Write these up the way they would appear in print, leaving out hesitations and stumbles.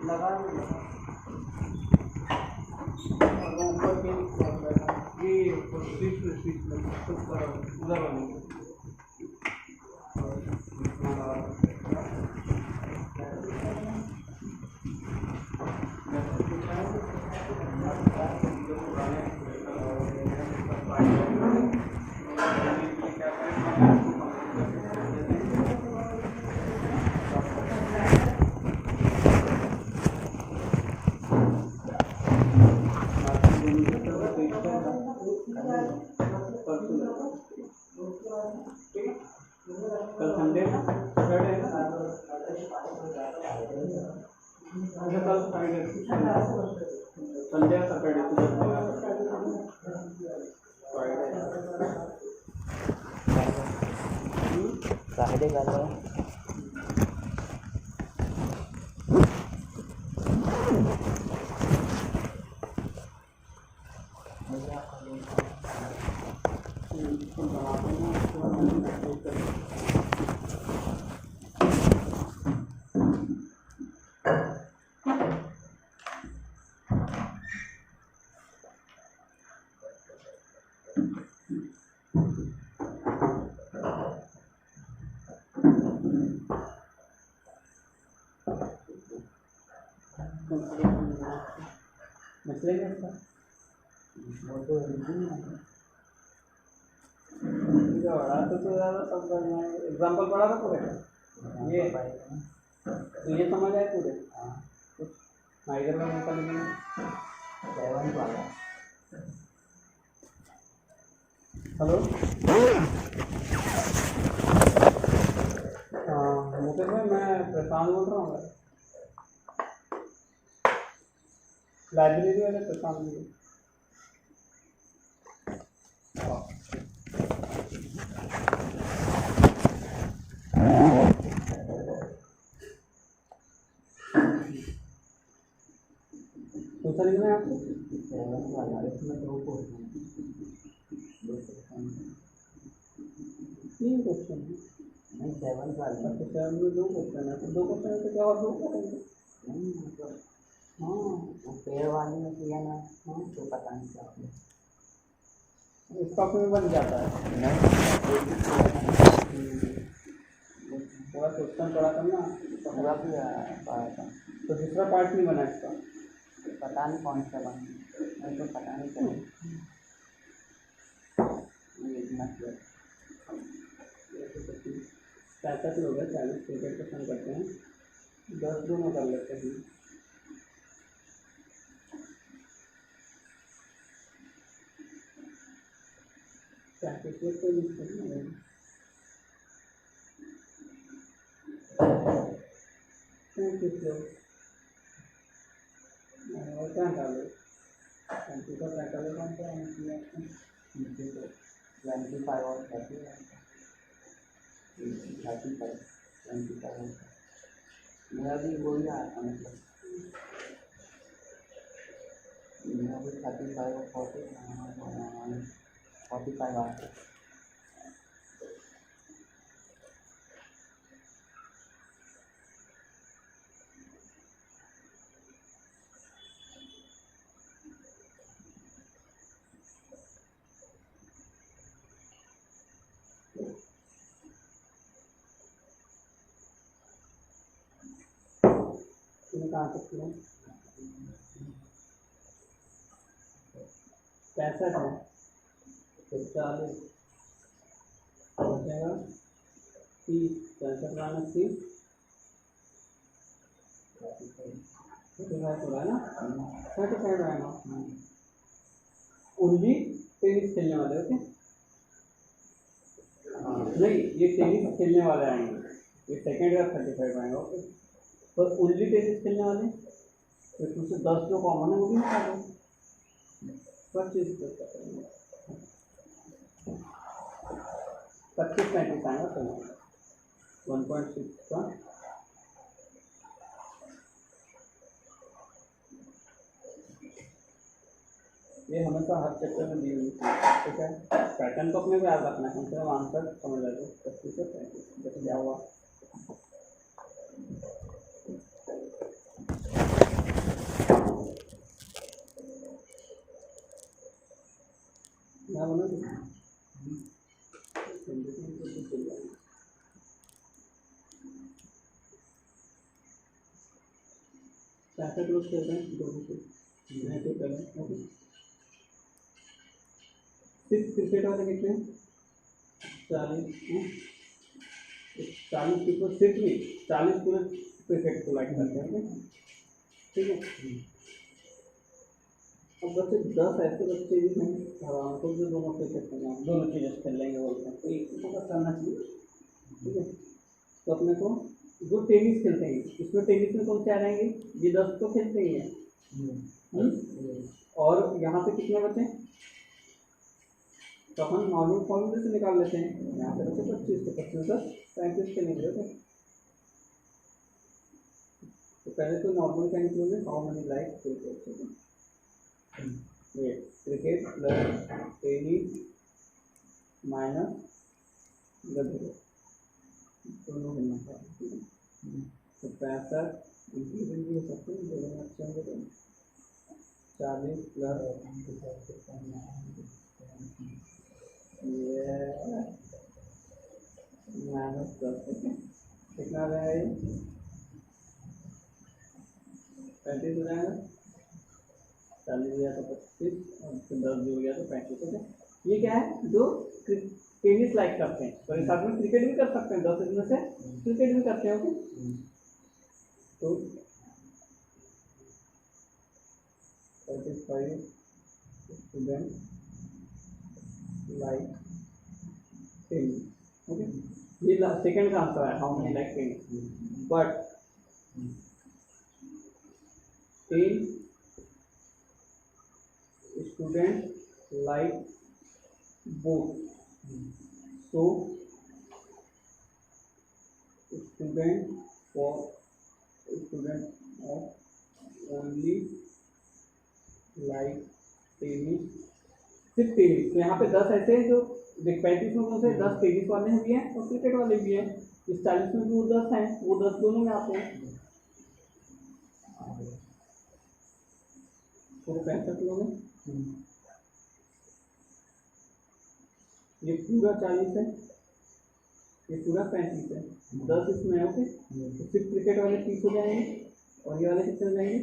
लगा ऊपर के ये उधर वाली कल संडे है सैटरडे है अच्छा कल फ्राइडे संडे सैटरडे फ्राइडे का है मसले कैसा तो ज़्यादा सब एग्जाम्पल पढ़ा था पूरे ये तो ये समझ आए पूरे कुछ माइगर का निकल हेलो हाँ मुकेश भाई मैं प्रशांत बोल रहा हूँ लाइब्रेरी वाले प्रशांत जी दूसरा लिखना है आपको तीन क्वेश्चन है नहीं 7 वाला तो 7 में 2 क्वेश्चन है तो 2 क्वेश्चन से क्या और 2 करेंगे नहीं मतलब हाँ वो पेड़ वाले में किया ना हाँ तो पता नहीं क्या स्टॉक में बन जाता है नहीं थोड़ा क्वेश्चन पढ़ा था ना पूरा भी पाया था तो दूसरा पार्ट नहीं बना इसका पता नहीं कौन सा बना मेरे को पता नहीं चला इतना किया 65 लोग हैं 40 क्रिकेट पसंद करते हैं 10 दोनों कर लेते हैं और क्या डालो कंप्यूटर पैटर्न कौन सा है नीचे तो 25 और 30 मेरा भी वही आया था मतलब मेरा भी 35 और 45 आया था कहाँ तक किया 65 है 40 हो जाएगा 30 65 माइनस 30 35 हो रहा है ना 35 आएगा ओनली टेनिस खेलने वाले ओके नहीं ये टेनिस खेलने वाले आएंगे ये सेकेंड का 35 आएगा ओके पर ओनली टेनिस खेलने वाले तो उससे 10 जो कॉमन है वो भी निकाल दो 25 35 आएगा तो 1.6 का ये हमेशा हर चैप्टर में दी हुई ठीक है पैटर्न तो अपने को याद रखना है कम से कम आंसर समझ लो 25 से 35 जैसे क्या हुआ 65 क्लोज कर रहे हैं दोनों से, मैं तो कर रहा हूँ। ओके, 6 क्रिकेट वाले कितने हैं? 40, 40 पीपल सिर्फ भी 40 पूरे क्रिकेट को लाइक करते हैं। ओके, ठीक है। अब बच्चे 10 ऐसे बच्चे भी हैं आराम को जो दोनों क्रिकेट खेलना दोनों चीज़ें खेल लेंगे बोलते हैं, तो एक को फोकस करना चाहिए। ठीक है, तो अपने को जो टेनिस खेलते हैं, इसमें टेनिस में कौन से आ रहेंगे? ये 10 तो खेलते ही हैं। और यहाँ पे कितने बचे? तो अपन नॉर्मल फॉर्मूले से निकाल लेते हैं। यहाँ पे बचे 25, तो 25 10 35 के निकले थे। तो पहले तो नॉर्मल का निकलोगे, हाउ मेनी लाइक क्रिकेट, ये क्रिकेट प्लस टेनिस माइनस गधे दोनों मिलना चाहिए। तो 65 इंक्रीमेंट भी हो सकते हैं, दोनों अच्छे होंगे। तो 40 प्लस ये माइनस 10, कितना आ जाएगा? ये 35 हो जाएगा। 40 हो गया तो 25 और फिर 10 भी हो गया तो 35 हो गया। ये क्या है? जो टेनिस लाइक करते हैं, और इस साथ में क्रिकेट भी कर सकते हैं, 10 इसमें से क्रिकेट भी करते हैं। ओके, तो 35 स्टूडेंट लाइक टेनिस। ओके, ये सेकंड का आंसर है, how many like tennis. But 10 student like both, so student of only like tennis, सिर्फ टेनिस। तो यहाँ पे 10 ऐसे हैं जो 35 में कौन से 10 टेनिस वाले भी हैं और क्रिकेट वाले भी हैं। इस 40 में भी वो 10 हैं, वो 10 दोनों में आते हैं। पूरे 65 लोग हैं। ये पूरा 40 है, ये पूरा 35 है, 10 इसमें है। ओके, तो सिर्फ क्रिकेट वाले 30 हो जाएंगे और ये वाले कितने हो जाएंगे?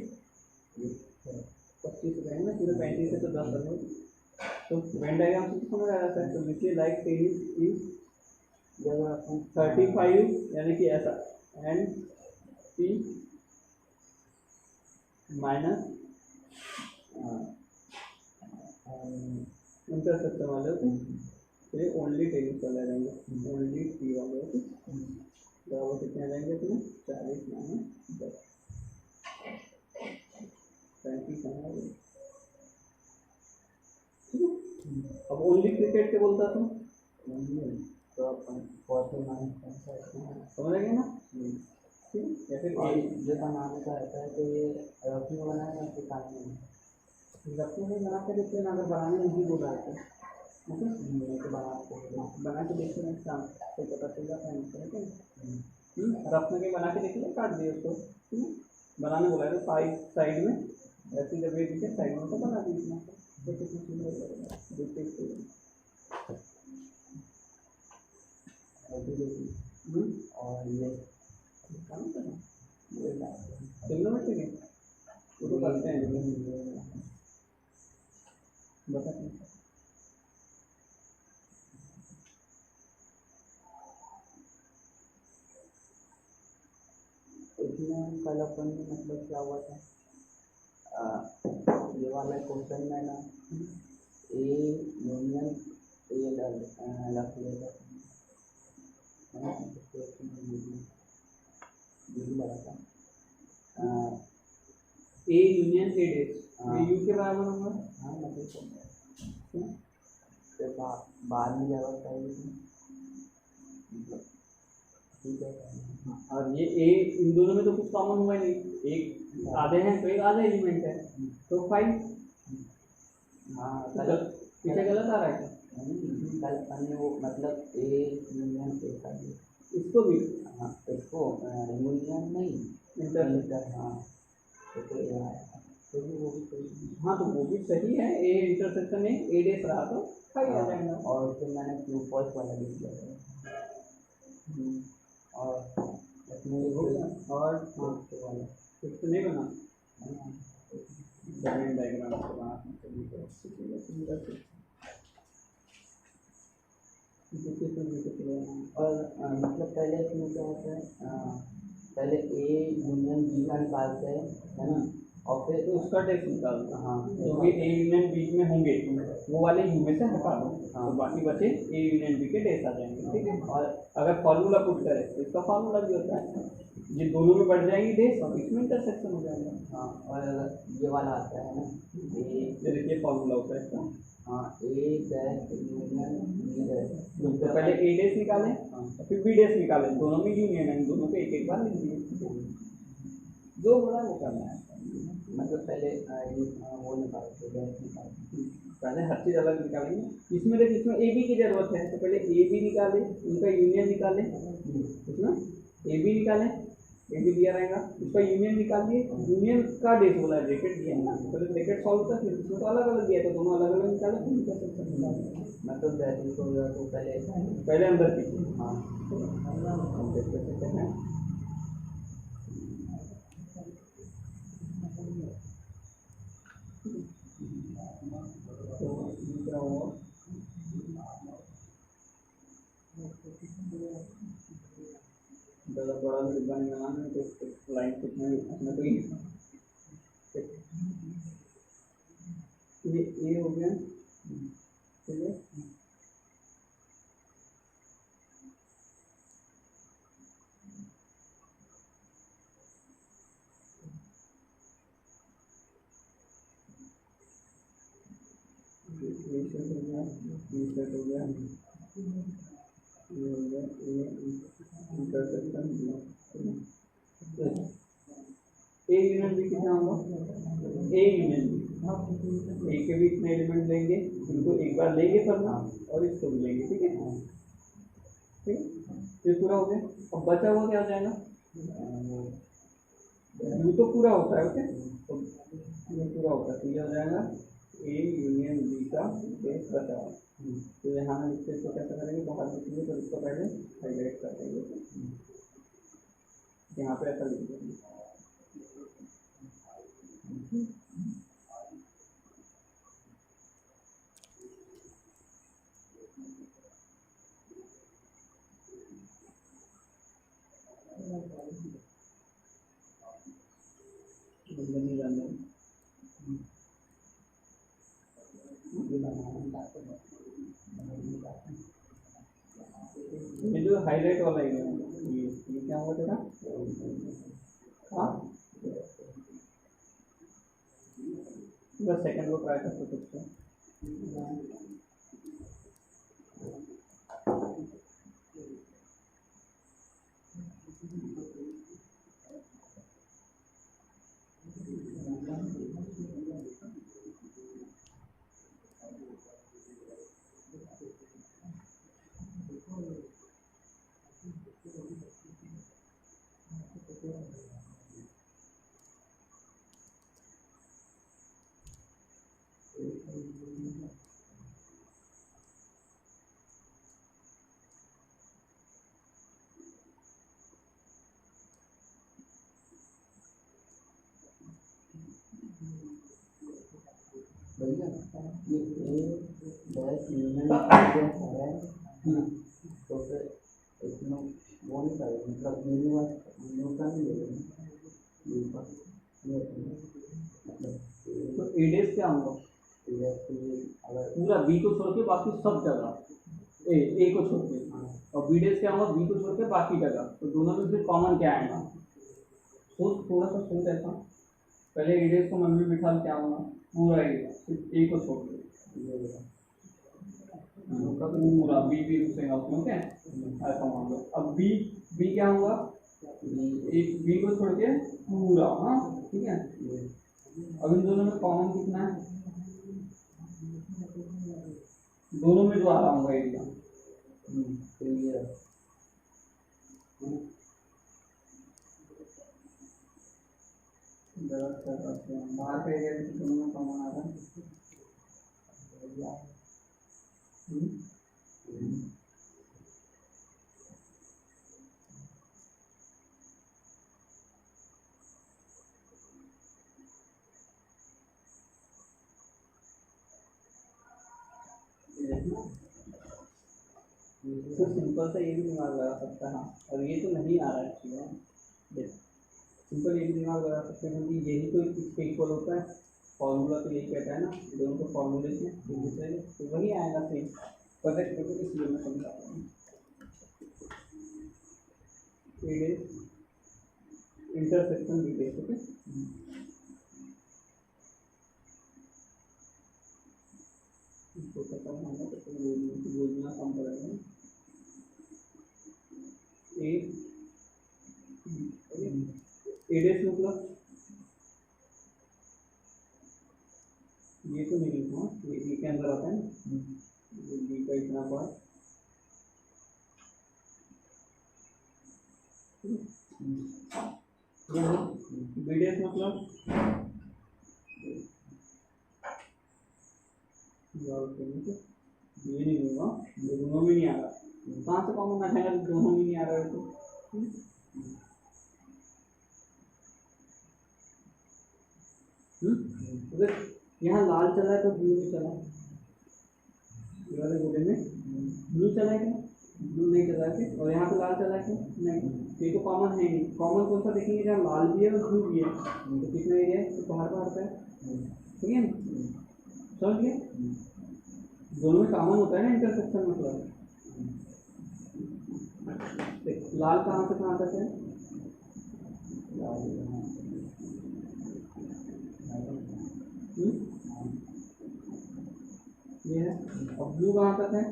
25 हो जाएंगे ना। पूरे 35 है तो 10 हो जाएंगे। तो वेन डायग्राम से समझ आ जाता है। तो लिखिए लाइक टेनिस इज 35, यानी कि ऐसा एन पी माइनस इंटरसेक्शन वाले। ओके, ये ओनली टेनिस वाले रहेंगे, ओनली टी वाले। ओके, बराबर कितने रहेंगे अपने? 40 माइनस 10, 35 आएगा। ठीक है, अब ओनली क्रिकेट के बोलता तो अपन 40 माइनस समझ गए ना। ठीक है, या फिर जो बनाने का रहता है तो ये रफी में बनाएगा कि काटने में? रफी में बना के देखते हैं, अगर बनाने में नहीं बोला है तो बना के देखते हैं, शाम को पता चल जाता है। ठीक है, रफ में बना के देखिए, काट दिए उसको। ठीक है, बनाने बोला है तो साइड में ऐसी जब ये दिखे साइड में तो बना दीजिए। तो कितनी सुंदर लगेगा, देखते और ये काम करना ट्रिग्नोमेट्री वो तो करते हैं, बताते हैं। इसमें कल अपन मतलब क्या हुआ था, ये वाला क्वेश्चन में ना ए यूनियन ए लग लेगा A union A days you के बराबर होगा। हाँ, मतलब बाद में जरूरत पड़ेगी। ठीक है, और ये ए इन दोनों में तो कुछ कॉमन हुआ नहीं, एक आधे हैं तो एक आधे एलिमेंट है, तो 5। हाँ, पीछे गलत आ रहा है कल अन्य वो मतलब ए यूनियन ए का इसको भी। हाँ, इसको यूनियन नहीं इंटर। हाँ, तो वो भी हाँ, तो वो भी सही है। ए इंटरसेक्शन है, ए डेस रहा तो 5 आ जाएगा। और फिर मैंने क्यू फर्स्ट वाला लिख दिया था। और इसमें और वाला फिर तो नहीं बना। और मतलब पहले इसमें क्या होता है, पहले ए यूनियन बी का निकालते हैं, है ना, और फिर तो उसका टेस्ट निकाल दो। हाँ जो भी ए यूनियन बी में होंगे वो वाले यू में से हटा दो, हाँ। तो बाकी बचे ए यूनियन बी के टेस्ट आ जाएंगे, ठीक है। और अगर फॉर्मूला पुट करें तो इसका फॉर्मूला भी होता है, ये दोनों में बढ़ जाएंगी टेस्ट और इसमें इंटरसेक्शन हो जाएगा। हाँ, और अगर ये वाला आता है ना, ए, ये देखिए फॉर्मूला होता है इसका। हाँ, ए डैश यूनियन बी डैश, तो पहले ए डेस निकालें हाँ और फिर बी डेस निकालें, दोनों में यूनियन है, दोनों पे एक एक बार लिख दिए, जो हो रहा है वो करना है। मतलब पहले वो निकालते हैं, डैश निकालते हैं। पहले हर चीज़ अलग निकालेंगे। इसमें देखिए, इसमें ए बी की जरूरत है, तो पहले ए बी निकालें, उनका यूनियन निकालें, इसमें ए बी निकालें, ए बी दिया रहेगा, उसका यूनियन निकाल दिए, यूनियन का डेस बोला है, ब्रैकेट दिया है ना, पहले ब्रैकेट सॉल्व कर, फिर इसमें तो अलग अलग दिया, तो दोनों अलग अलग निकाले, फिर इंटरसेक्शन निकालें। मतलब डैश को तो पहले अंदर पीछे, हाँ, हम देख सकते हैं। तो क्या हुआ, ज़्यादा बड़ा डिब्बा नहीं बनाना है, तो लाइन कितने उसमें तो ये हो गया, ठीक है। ये सेट हो गया, ये सेट हो गया, ये हो गया, ये इंटरसेक्शन ए यूनियन बी कितना होगा, ए यूनियन बी, ए के भी इतने एलिमेंट लेंगे, इनको एक बार लेंगे पढ़ना और इसको भी लेंगे, ठीक है, ठीक। ये पूरा हो गया, अब बचा हुआ क्या हो जाएगा, यू तो पूरा होता है, ओके, तो ये पूरा होता है, तो ये हो जाएगा ए यूनियन बी का बेस बचा हुआ। तो यहाँ हम इसको कैसे करेंगे, बाहर लिखेंगे, तो इसको पहले हाईलाइट कर देंगे, यहाँ पे ऐसा लिख देंगे। नहीं जाने ये जो हाईलाइट वाला है, ये क्या होगा तेरा, हाँ, बस सेकंड को ट्राई कर सकते हैं। भैया ये ए डैश यूनियन है, तो फिर इसमें वो नहीं करें, मतलब यूनिवर्स का नहीं ले मतलब तो ए डेस क्या होगा, अगर पूरा बी को छोड़ के बाकी सब जगह, ए को छोड़ के, और बी डेस क्या होगा, बी को छोड़ के बाकी जगह, तो दोनों में फिर कॉमन क्या आएगा, सोच थोड़ा सा सोच ऐसा, पहले ए डेस को मन में बिठा क्या होगा, पूरा एरिया सिर्फ ए को छोड़ के, पूरा बी भी घुसेगा उसमें, क्या ऐसा मान लो। अब बी बी क्या होगा, एक बी को छोड़ के पूरा, हाँ ठीक है। अब इन दोनों में कॉमन कितना है, दोनों में जो आ रहा होगा एरिया, तो ये बाहर का एरिया दोनों में कॉमन आ रहा है, ना। तो सिंपल सा ये भी दिमाग लगा सकता है। हाँ, और ये तो नहीं आ रहा है एक्चुअली। सिंपल ये भी दिमाग लगा सकते हैं क्योंकि यही तो इसके इक्वल होता है। फॉर्मूला तो यही कहता है ना, दोनों को फॉर्मूले से एक दूसरे में, तो वही आएगा सेम। परफेक्ट देखो इसलिए मैं समझाता हूँ। It is intersection detail, okay. इसको पता होगा तो योजना कम करेंगे। एडेस मतलब ये तो नहीं लिखना, ये के अंदर आता है ना, बी का इतना पार्ट। बीडेस मतलब ये नहीं होगा, दोनों में नहीं आ रहा। कहाँ से कॉमन आ जाएगा, दोनों में नहीं आ रहा है तो। अगर यहाँ लाल चला है तो ब्लू नहीं चला, ये वाले गोले में ब्लू चला है क्या, ब्लू नहीं चला है। और यहाँ पे लाल चला है क्या, नहीं। तो ये तो कॉमन है नहीं। कॉमन कौन सा देखेंगे, जहाँ लाल भी है और ब्लू भी है, तो कितना एरिया है, तो बाहर बाहर पे है, ठीक है ना। समझ गए, दोनों में कॉमन होता है ना इंटरसेक्शन मतलब। लाल कहाँ से कहाँ तक है, ये है। और ब्लू कहाँ तक है,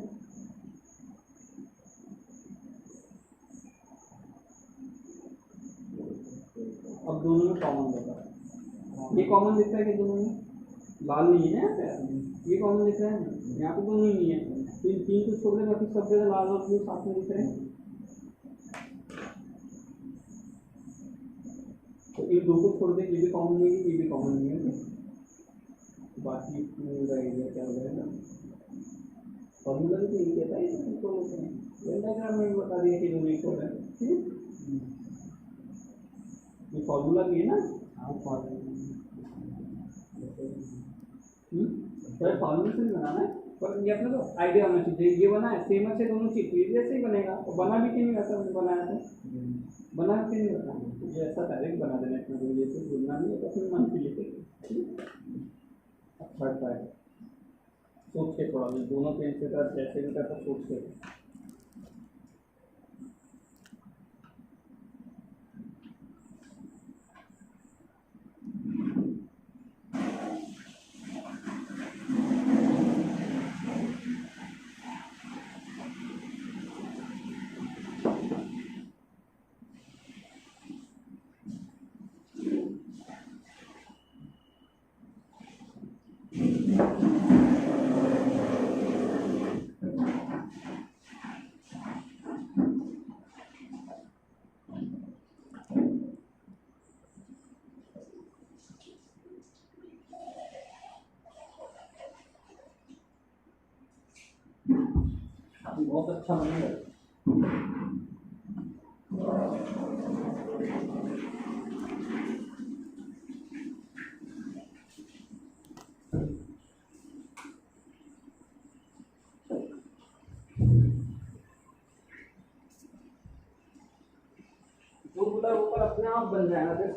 अब दोनों में कॉमन होता है। ये कॉमन दिखता है कि दोनों में लाल नहीं है ना, ये कॉमन दिख रहा है ना, यहाँ पे दोनों ही नहीं है। तो इन तीन को छोड़ दे, बाकी सब जगह लाल और ब्लू साथ में दिख रहे हैं। तो इन दो को छोड़ दे, ये भी कॉमन नहीं है, ये भी कॉमन नहीं है, बाकी पूरा एरिया क्या हो जाएगा। फॉर्मूला भी तो यही कहता है, इक्वल होते हैं। डायग्राम में बता दिया कि दोनों इक्वल है, ठीक है। ये फॉर्मूला भी है ना, फॉर्मूला से बनाना है, पर ये अपने को आइडिया होना चाहिए। ये बना है सेम अच्छे दोनों चीज, ये जैसे ही बनेगा। और बना भी क्यों नहीं वैसा बनाया था, बना क्यों नहीं बना, ये ऐसा डायरेक्ट बना देना इतना, तो ये तो बोलना नहीं है, तो फिर मन की लिखे। अच्छा ट्राई सोच के, थोड़ा भी दोनों पेन से कर, जैसे भी करता सोच के। बहुत अच्छा बनेगा। जो बोला ऊपर अपने आप बन जाएगा फिर।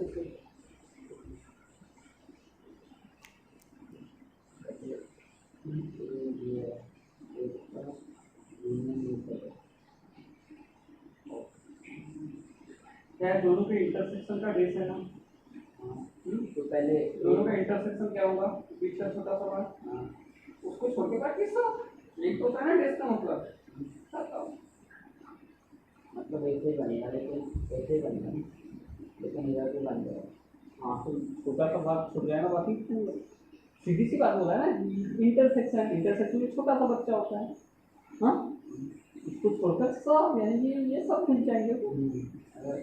क्या दोनों के इंटरसेक्शन का बेस है ना, तो पहले दोनों का इंटरसेक्शन क्या होगा, बीच का छोटा सा बात, उसको छोटे बात किसका एक तो होता है ना बेस का मतलब ऐसे ही बनेगा, लेकिन ऐसे ही बनेगा, लेकिन इधर भी बन जाएगा। हाँ, तो छोटा सा भाग छूट जाएगा, बाकी सीधी सी बात बोला है ना। इंटरसेक्शन, इंटरसेक्शन में छोटा सा बच्चा होता है, हाँ, इसको छोड़कर सब, यानी कि ये सब खुल जाएंगे। अगर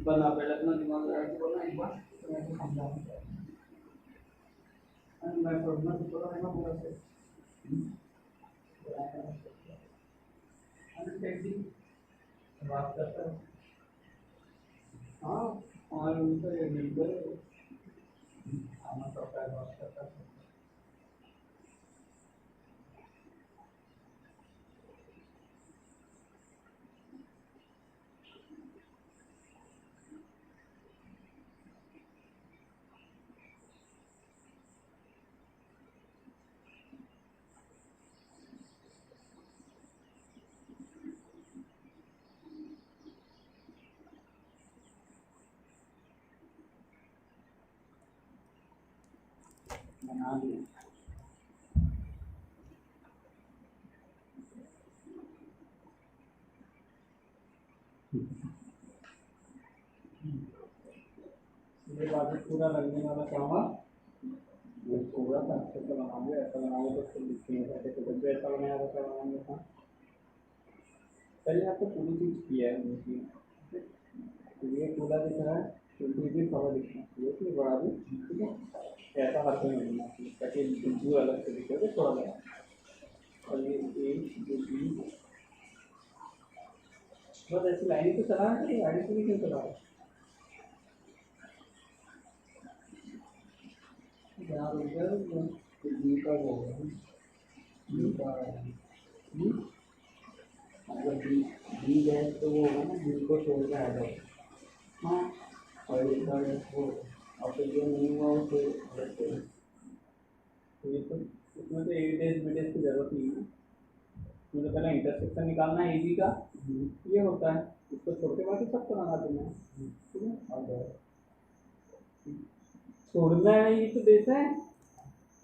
बना पहले अपना दिमाग लगा के बोलना एक बार, मैं पढ़ना तो पढ़ा है ना पूरा से। बात करता है, हाँ, और उनका ये मिलकर खाना पड़ता है, बात करता है। बना दिया। ये बात पूरा लगने वाला क्या हुआ, ये पूरा सा अच्छे से बनाओगे, ऐसा बनाओगे तो फिर दिखेंगे, ऐसे तो जब भी ऐसा बनाया वैसा बनाएंगे। हाँ, पहले आपको पूरी चीज़ किया है देखिए, तो ये पूरा दिख रहा है, तो ये भी थोड़ा दिखना चाहिए, इसलिए बड़ा भी, ठीक है, ऐसा हर कोई नहीं बनना चाहिए ताकि बिल्कुल अलग से दिखे, तो थोड़ा लगा। और ये जो बी, बस ऐसी लाइन तो चला है, गाड़ी से भी क्यों चला रहा है, जहाँ रुक गया रुक गया। तो बी का वो होगा, बी का मतलब बी, बी गैस तो वो होगा ना, बी को छोड़ के आ जाएगा। हाँ, और इसका गैस वो, और फिर जो नहीं हुआ वो फिर अलग से। तो ये तो इसमें तो ए डेज बी डेज की जरूरत नहीं है, मुझे पहले इंटरसेक्शन निकालना है ए बी का, ये होता है, इसको छोड़ के बाकी सब तो लगा देना है, ठीक है। और छोड़ना है, ये तो देश है,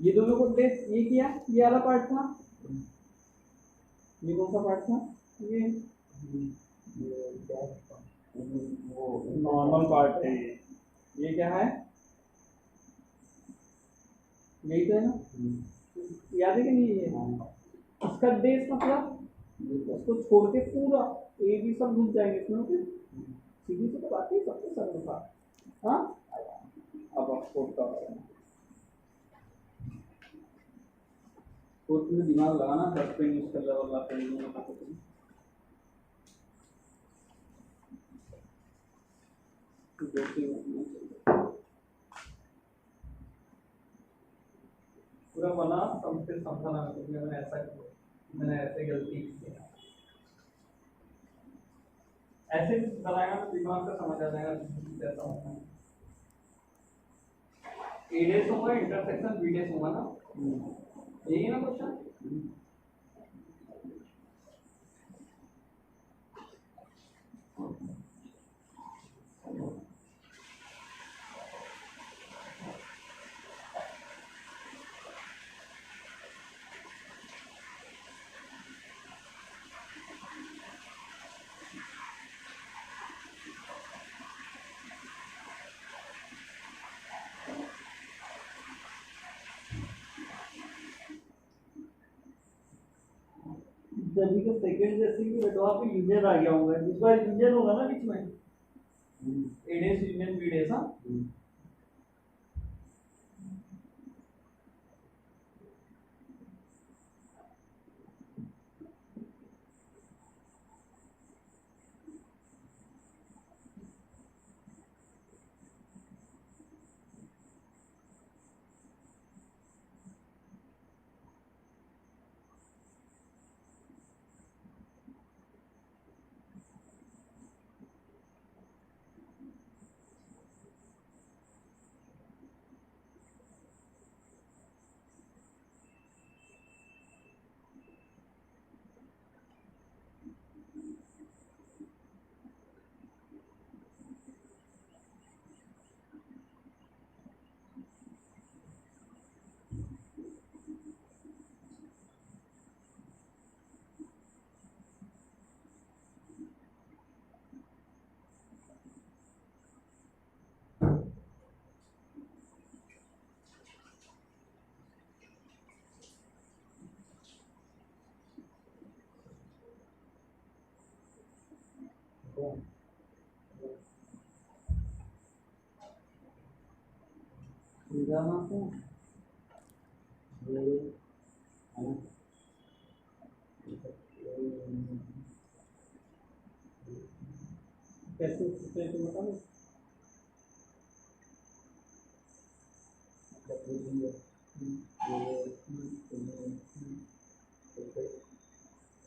ये दोनों को देश, ये किया, ये वाला पार्ट था, ये कौन सा पार्ट था, ये गैस वो नॉर्मल पार्ट है, ये क्या है, यही तो है ना, याद है कि नहीं, ये इसका देश मतलब उसको छोड़ के पूरा ए बी सब घुस जाएंगे इसमें, ओके, सीधी सी तो बात है, सबसे सरल था। हाँ, अब आप कोड का कोड में दिमाग लगाना, 10 पेन यूज कर लेवल आप पेन पूरा बना, तब फिर समझाना क्योंकि मैंने ऐसा किया, मैंने ऐसे गलती की है, ऐसे बनाएगा तो दिमाग का समझ आ जाएगा कैसा होता है। ए डेस होगा, इंटरसेक्शन बी डेस होगा ना, यही है ना क्वेश्चन। जब भी सेकंड जैसे कि वहाँ पे यूनियन आ गया होगा, जिस बार यूनियन होगा ना बीच में, ए डेस यूनियन बी डेस, हाँ, समझाना तो ये है ना, कैसे सिचुएशन बताओ,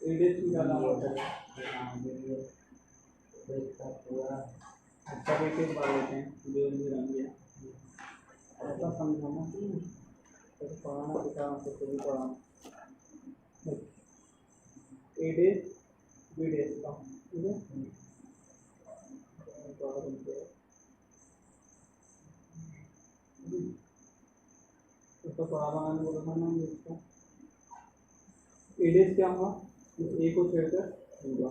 एडेस की ज़्यादा मात्रा है। इसका पूरा सब एक एक बार लेते हैं जो भी रंग है ऐसा समझाना चाहिए तो पढ़ाना सिखाना तो भी पढ़ाना एडेस बी डेस का ठीक है तो पढ़ा बनाने को बताना है इसका एडेस क्या होगा इस ए को छेड़कर होगा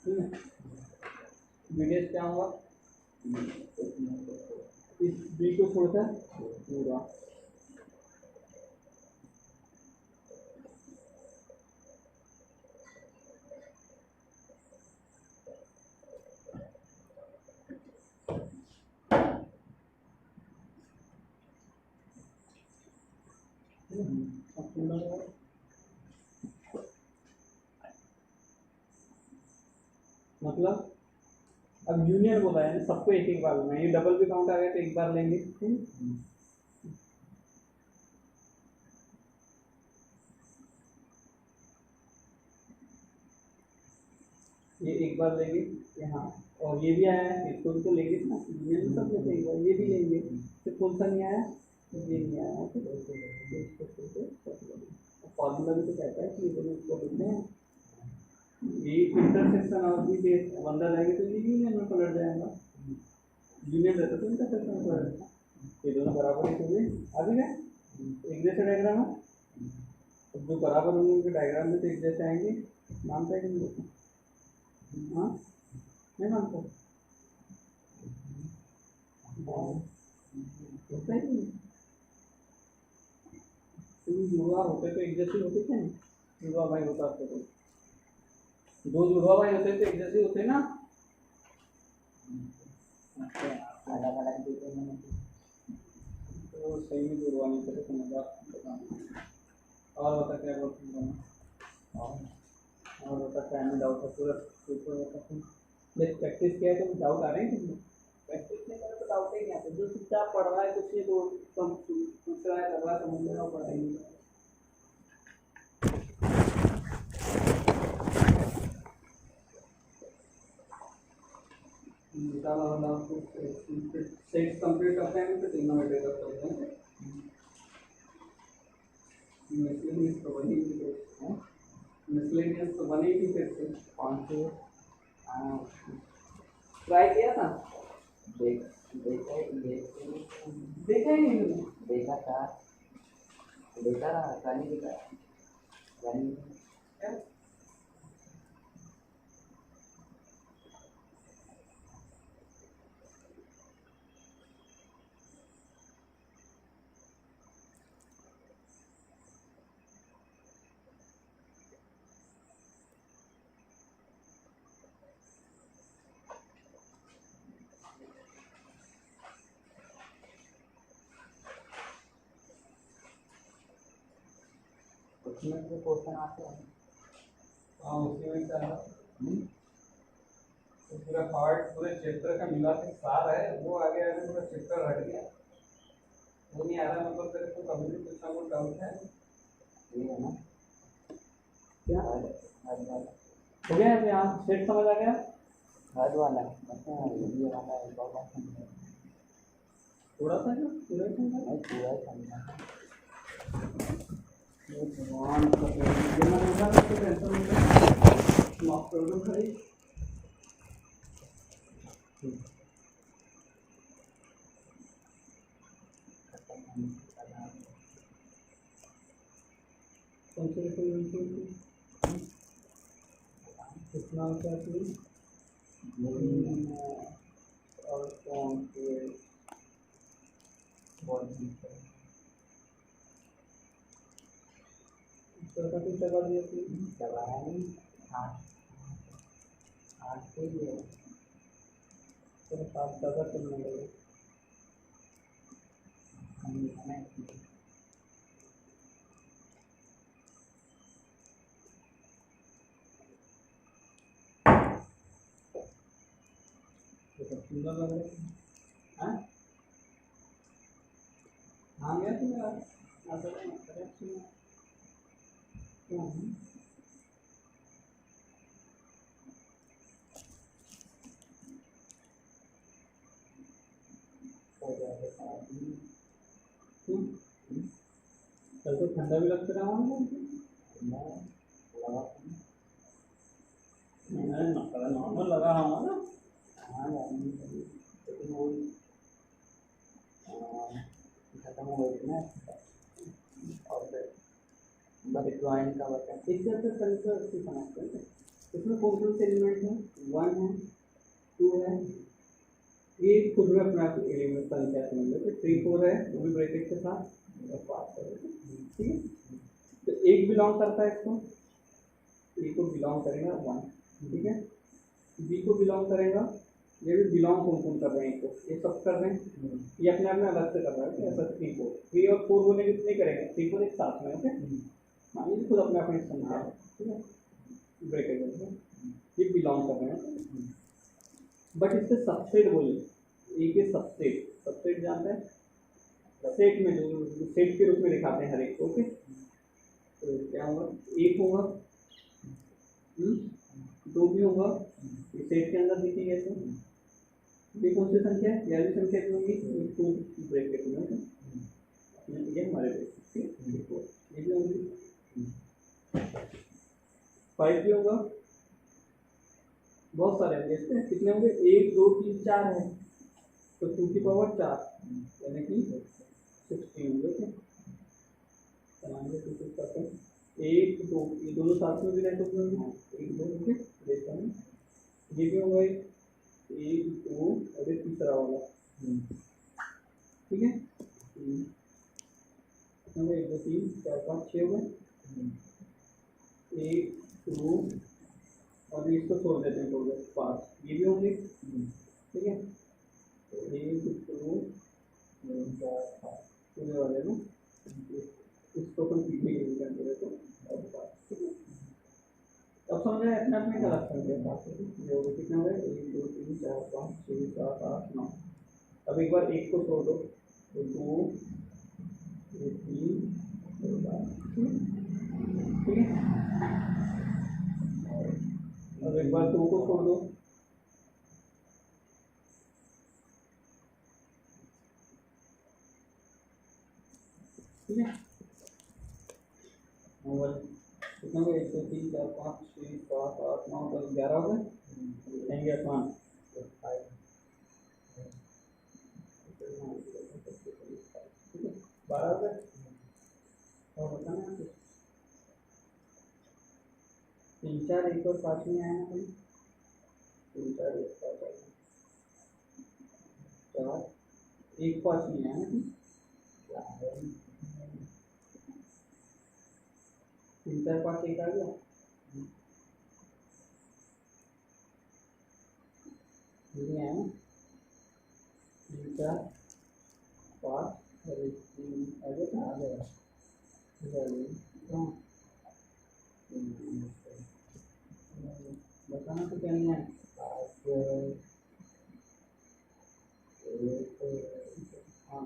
ठीक है बीडेस क्या होगा इस बी को छोड़कर पूरा मतलब अब यूनियन बोला है सबको एक एक बार लेना ये डबल भी काउंट आ गया तो एक बार लेंगे ये एक बार लेंगे यहाँ और ये भी आया है इसको भी तो लेंगे ना यूनियन में सब लेते हैं एक बार ये भी लेंगे तो कौन सा नहीं आया ये नहीं आया तो फॉर्मूला भी तो कहता है कि ये दोनों इसको लिखते हैं ये इंटरसेक्शन और भी अंदर रहेंगे तो ये यूनियन में पलट जाएगा यूनियन रहता तो इंटरसेक्शन में पलट जाएगा ये दोनों बराबर ही होंगे अभी क्या एक जैसे डायग्राम है अब जो बराबर होंगे उनके डायग्राम में तो एक जैसे आएंगे नाम क्या है हाँ नहीं मानता होता ही नहीं जुड़वा होते तो एक जैसे होते थे जुड़वा भाई होता तो दो जुड़वा भाई होते तो एक जैसे होते ना अलग अलग देते हैं तो सही में जुड़वा नहीं करे समझा और बता क्या बोलते हैं और बता क्या में डाउट है पूरा पेपर बता देख प्रैक्टिस किया है तो डाउट आ रहे हैं किसी प्रैक्टिस नहीं करे तो डाउट ही नहीं आते जो चुपचाप पढ़ रहा है कुछ नहीं तो कम पूछ रहा है कर रहा है समझ में पढ़ाई नहीं निकाला वाला आपको सेट कंप्लीट करते हैं तो ट्रिग्नोमेट्री कर सकते हैं मिसलेनियस तो बनी ही मिसलेनियस तो बनी ही फिर से कौन से ट्राई किया था देखा देखा ही नहीं मैंने देखा था देखा रहा गाली देखा गाली क्या उसमें से क्वेश्चन आते हैं हाँ उसी में क्या है तो पूरा पार्ट पूरे चैप्टर का मिला के सार है वो आगे आगे पूरा चैप्टर हट गया वो नहीं आ रहा मतलब तेरे को कभी भी कुछ ना कुछ डाउट है ये है ना क्या हद वाला हो गया अब यहाँ सेट समझ आ गया हद वाला मतलब ये वाला है बहुत समझा थोड़ा सा जो पूरा ही समझा नहीं पूरा समझा भगवान का जमा होगा तो टेंशन नहीं माफ कर दो भाई कौन से कितना क्या चाहिए और कौन से इसका कुछ दबा दिया थी दबाया नहीं आठ आठ से ही है तो साथ ज़्यादा चलने लगे कम लिखना है सुंदर लग रहा है। हाँ हाँ गया तो मेरा आता है करेक्ट क्या है? हो जाएगा शादी। क्यों कल तो ठंडा भी लगता रहा हूँ मैं लगा मैंने नॉर्मल लगा रहा हूँ ना। हाँ यार लेकिन वो खत्म हो गई थी ना और फिर बस ड्राइंग का बता। इससे अच्छा सेंसर से समझते हैं इसमें कौन कौन से एलिमेंट हैं 1 है 2 है ये खुद में अपना एलिमेंट संख्या समझ लो 3 4 है वो भी ब्रैकेट के साथ और 5 है ठीक है। तो एक बिलोंग करता है इसको ए को बिलोंग करेगा 1 ठीक है बी को बिलोंग करेगा ये भी बिलोंग कौन कौन कर रहे हैं इसको ये सब कर रहे हैं ये अपने आप में अलग से कर रहा है ऐसा 3 और 4 बोलेंगे तो नहीं करेंगे 3 4 एक साथ में ओके मान लीजिए खुद अपने आप में संख्या है ठीक है ब्रैकेट में ये बिलोंग कर रहे हैं बट इसके सबसेट बोलिए ए के सबसेट सबसेट जानते हैं सेट में जो सेट के रूप में दिखाते हैं हर एक को ओके तो क्या होगा एक होगा दो भी होगा ये सेट के अंदर दिखेगी ऐसे ये कौन सी संख्या है यह भी संख्या जो होगी टू ब्रैकेट में ओके ये हमारे ब्रैकेट ठीक है ये भी होगी 5 भी होगा बहुत सारे होंगे इसमें कितने होंगे 1 2 3 4 है तो 2 की पावर 4 यानी कि 16 होंगे ओके चलाएंगे तो कुछ करते हैं 1 2 ये दोनों साथ में भी रहते हैं 1 2 ओके देखते हैं ये भी होगा 1 2 और ये तीसरा वाला ठीक है 1 2 3 4 5 6 हो गए 1 2 और इसको छोड़ देते हैं थोड़े 5 ये भी होंगे ठीक है 1 2 3 4 5 पूरे वाले में इसको कोई पीछे नहीं करते रहे तो और 5 ठीक है अब समझ आए अपने आप में क्या लगता है 5 जो कितने हो गए 1 2 3 4 5 6 7 8 9 अब एक बार एक को छोड़ दो तो 2 3 ठीक है अब एक बार 2 को छोड़ दो ठीक है और कितना हो गया 1 2 3 4 5 6 7 8 9 10 11 हो गए रहेंगे आसमान ठीक है 12 हो गए और बताना कुछ 3 4 1 और 5 में आया ना कोई 3 4 1 5 4 1 5 में आया ना 3 4 5 1 आ गया नहीं आया ना 3 4 5 और 3 आ गया बताना तो क्या नहीं है हाँ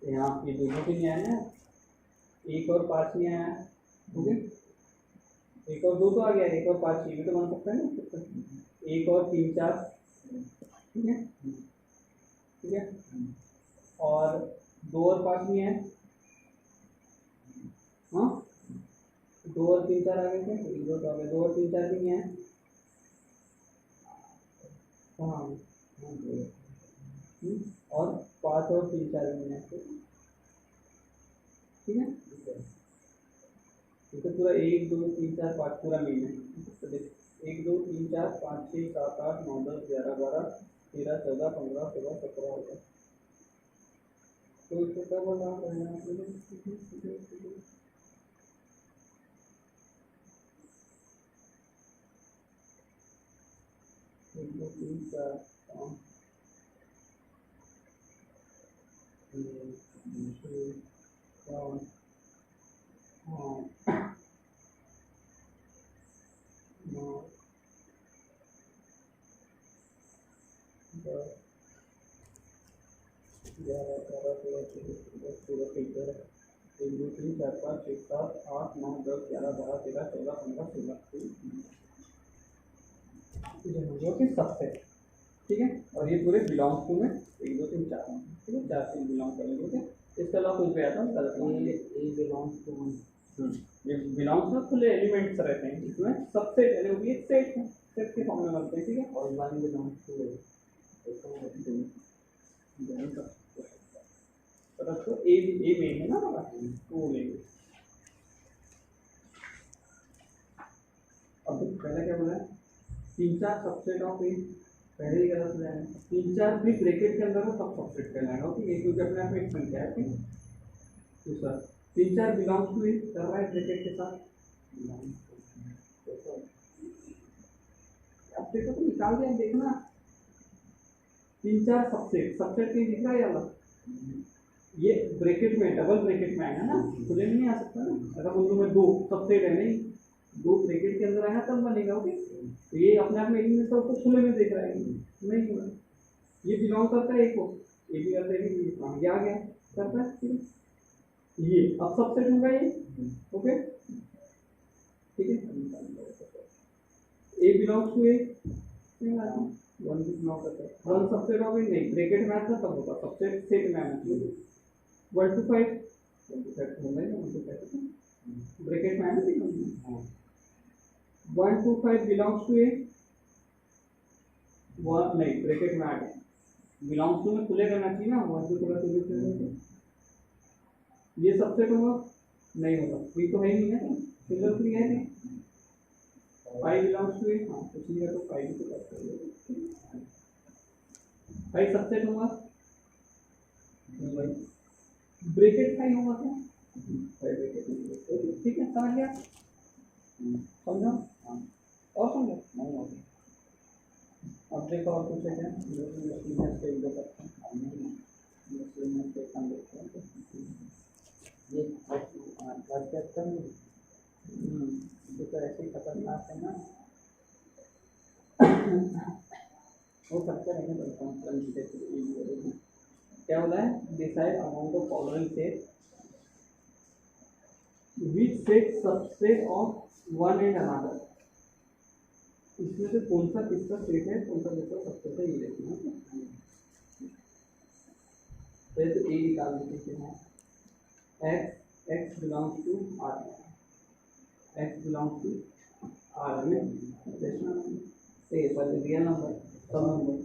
यहाँ ये दोनों भी नहीं आया ना 1 और 5 नहीं आया ओके 1 और 2 तो आ गया 1 और 5 ये भी तो बन सकता है ना 1 और 3 4 ठीक है और 2 और 5 नहीं है हाँ 2 और 3 4 आ गए थे 1 2 तो आ गया 2 और 3 4 भी नहीं है हाँ और 5 और 3 4 भी नहीं है ठीक है तो पूरा 1 2 3 4 5 पूरा मीन है तो देख 1 2 3 4 5 6 7 8 9 10 11 12 13 14 15 16 17 हो गया तो इसको क्या बोल रहा है 1 2 3 4 5 ग्यारह बारह तेरह चौदह सोलह सत्रह एक दो तीन चार पाँच छः सात आठ नौ दस ग्यारह बारह तेरह चौदह पंद्रह सोलह ओके सबसे ठीक है। और ये पूरे बिलोंग्स टू में एक दो तीन चार ठीक है, चार से बिलोंग करेंगे ओके। इसके अलावा कुछ भी आता है ए बिलोंग्स टू ये बिलोंग्स में खुले एलिमेंट्स रहते हैं इसमें सबसेट यानी वो भी एक सेट है, सेट के फॉर्म में बनते हैं ठीक है। और वन बिलोंग्स टू तो ए में है ना हमारा तो वो लेंगे। अब तो पहले क्या बोला है तीन चार सबसेट ऑफ ए, पहले ही गलत है तीन चार भी ब्रैकेट के अंदर हो तब सबसेट कहलाएगा ओके। ये क्योंकि अपने आप में एक संख्या है ठीक। दूसरा तीन चार बिलोंग्स टू ए कर रहा है ब्रैकेट के साथ, अब देखो तो निकाल दिया देखना तीन चार सबसेट सबसेट कहीं दिख रहा है अलग, ये ब्रैकेट में डबल ब्रैकेट में आएगा ना, खुले में नहीं आ सकता ना। अगर उर्दू में दो सबसेट है नहीं दो ब्रैकेट के अंदर आएगा तब बनेगा ओके। तो ये अपने आप में एक में सबको खुले में देख रहा है नहीं हुआ, ये बिलोंग करता है एक को ये भी करता है ये आ गया करता है ठीक है। ये अब सबसेट होगा ये ओके ठीक है। A belongs to A one belong करता है वन सबसेट ऑफ ए नहीं ब्रैकेट में आता तब होगा सबसेट सेट में आना चाहिए 1 to 5 ब्रैकेट में आना चाहिए 1 to 5 belongs to A one नहीं ब्रैकेट में आ गया बिलोंग्स टू में खुले करना चाहिए ना 1 to 12 ये सबसेट होगा नहीं होगा कोई तो है ही नहीं ना सिंगल फ्री है नहीं 5 बिलोंग्स टू ए हाँ कुछ नहीं है तो 5 तो बात कर लो 5 सबसेट होगा ब्रैकेट 5 होगा क्या 5 ब्रैकेट ठीक है समझ गया समझो और समझो नहीं होगा। अब देखो और कुछ है क्या एक दो करते हैं ये तो ऐसे ही खतरनाक है ना वो करते रहेंगे क्या बोला है decide amount of following set which set subset of one and another, इसमें से कौन सा किसका सेट है कौन सा किसका सबसेट है ये देखना पहले तो ए निकाल देते हैं x belongs to R x belongs to R में ए पर रियल नंबर सब नंबर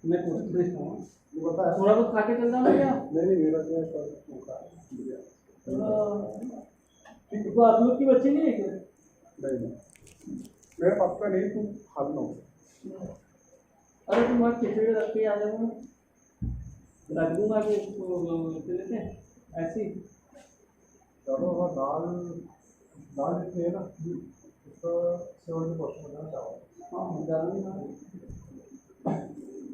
मैं पूछता हूँ थोड़ा बहुत खा के चल जाऊँ क्या नहीं मेरा तो आप लोग की बच्चे नहीं है क्या नहीं मेरा पक्का नहीं तुम खा लो। अरे तुम वहाँ खिचड़ी रख के आ जाओ रख दूंगा कि लेते हैं ऐसी चलो अगर दाल दाल जितनी है ना उसका 70% बनाना चाहो हाँ डालूंगा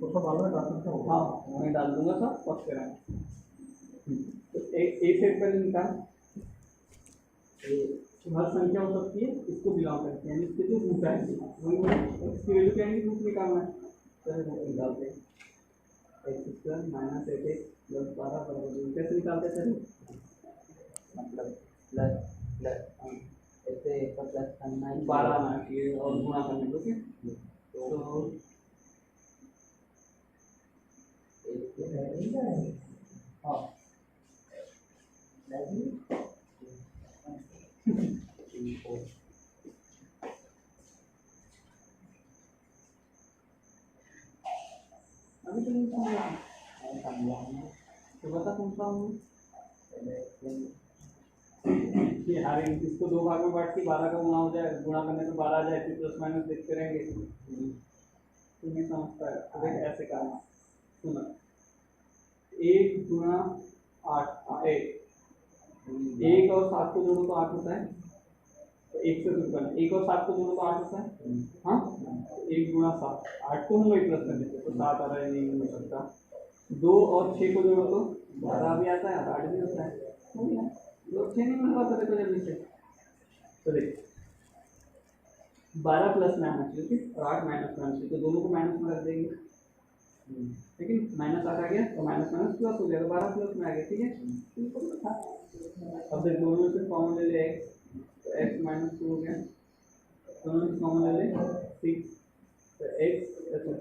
उसका डालना डाल सकते हो हाँ मैं डाल दूंगा सब पक के रहें तो एक सेट पहले निकाल हर संख्या हो सकती है इसको बिलोंग करती है इसके जो रूट आएंगे वही इसकी वैल्यू क्या आएंगी रूट निकालना है तो रूट निकालते हैं x² - 8x + 12 बराबर कैसे निकालते हैं मतलब प्लस प्लस ऐसे प्लस करना है 12 आना चाहिए और गुणा करने को ओके तो हाँ अभी तो नहीं समझा तो बता कौन सा हूँ कि हर इसको दो भाग में बांट के 12 का गुणा हो जाए गुणा करने पे 12 आ जाए फिर प्लस माइनस देखते रहेंगे तो नहीं समझता है तो देख ऐसे करना सुना 1 गुणा 8 1 1 और 7 को जोड़ो तो 8 होता है तो 1 से शुरू करना, 1 और 7 को जोड़ो तो 8 होता है। हाँ, 1 गुणा 7, 8 को हम वही प्लस कर देते तो 7 आ रहा है, नहीं हो सकता। 2 और 6 को जोड़ो तो 12 भी आता है और 8 भी होता है। हो गया, 2 6 नहीं मिल पाता देखो जल्दी से। तो देख 12 प्लस में आना चाहिए ठीक, और 8 माइनस में आना चाहिए, तो दोनों को माइनस में रख देंगे। लेकिन माइनस आ गया तो माइनस माइनस प्लस हो गया, तो 12 प्लस में आ गया। ठीक है, सिंपल था। अब देख दोनों में से कॉमन ले ले x, तो x माइनस 2 हो गया, दोनों में कॉमन ले ले 6, तो x अच्छा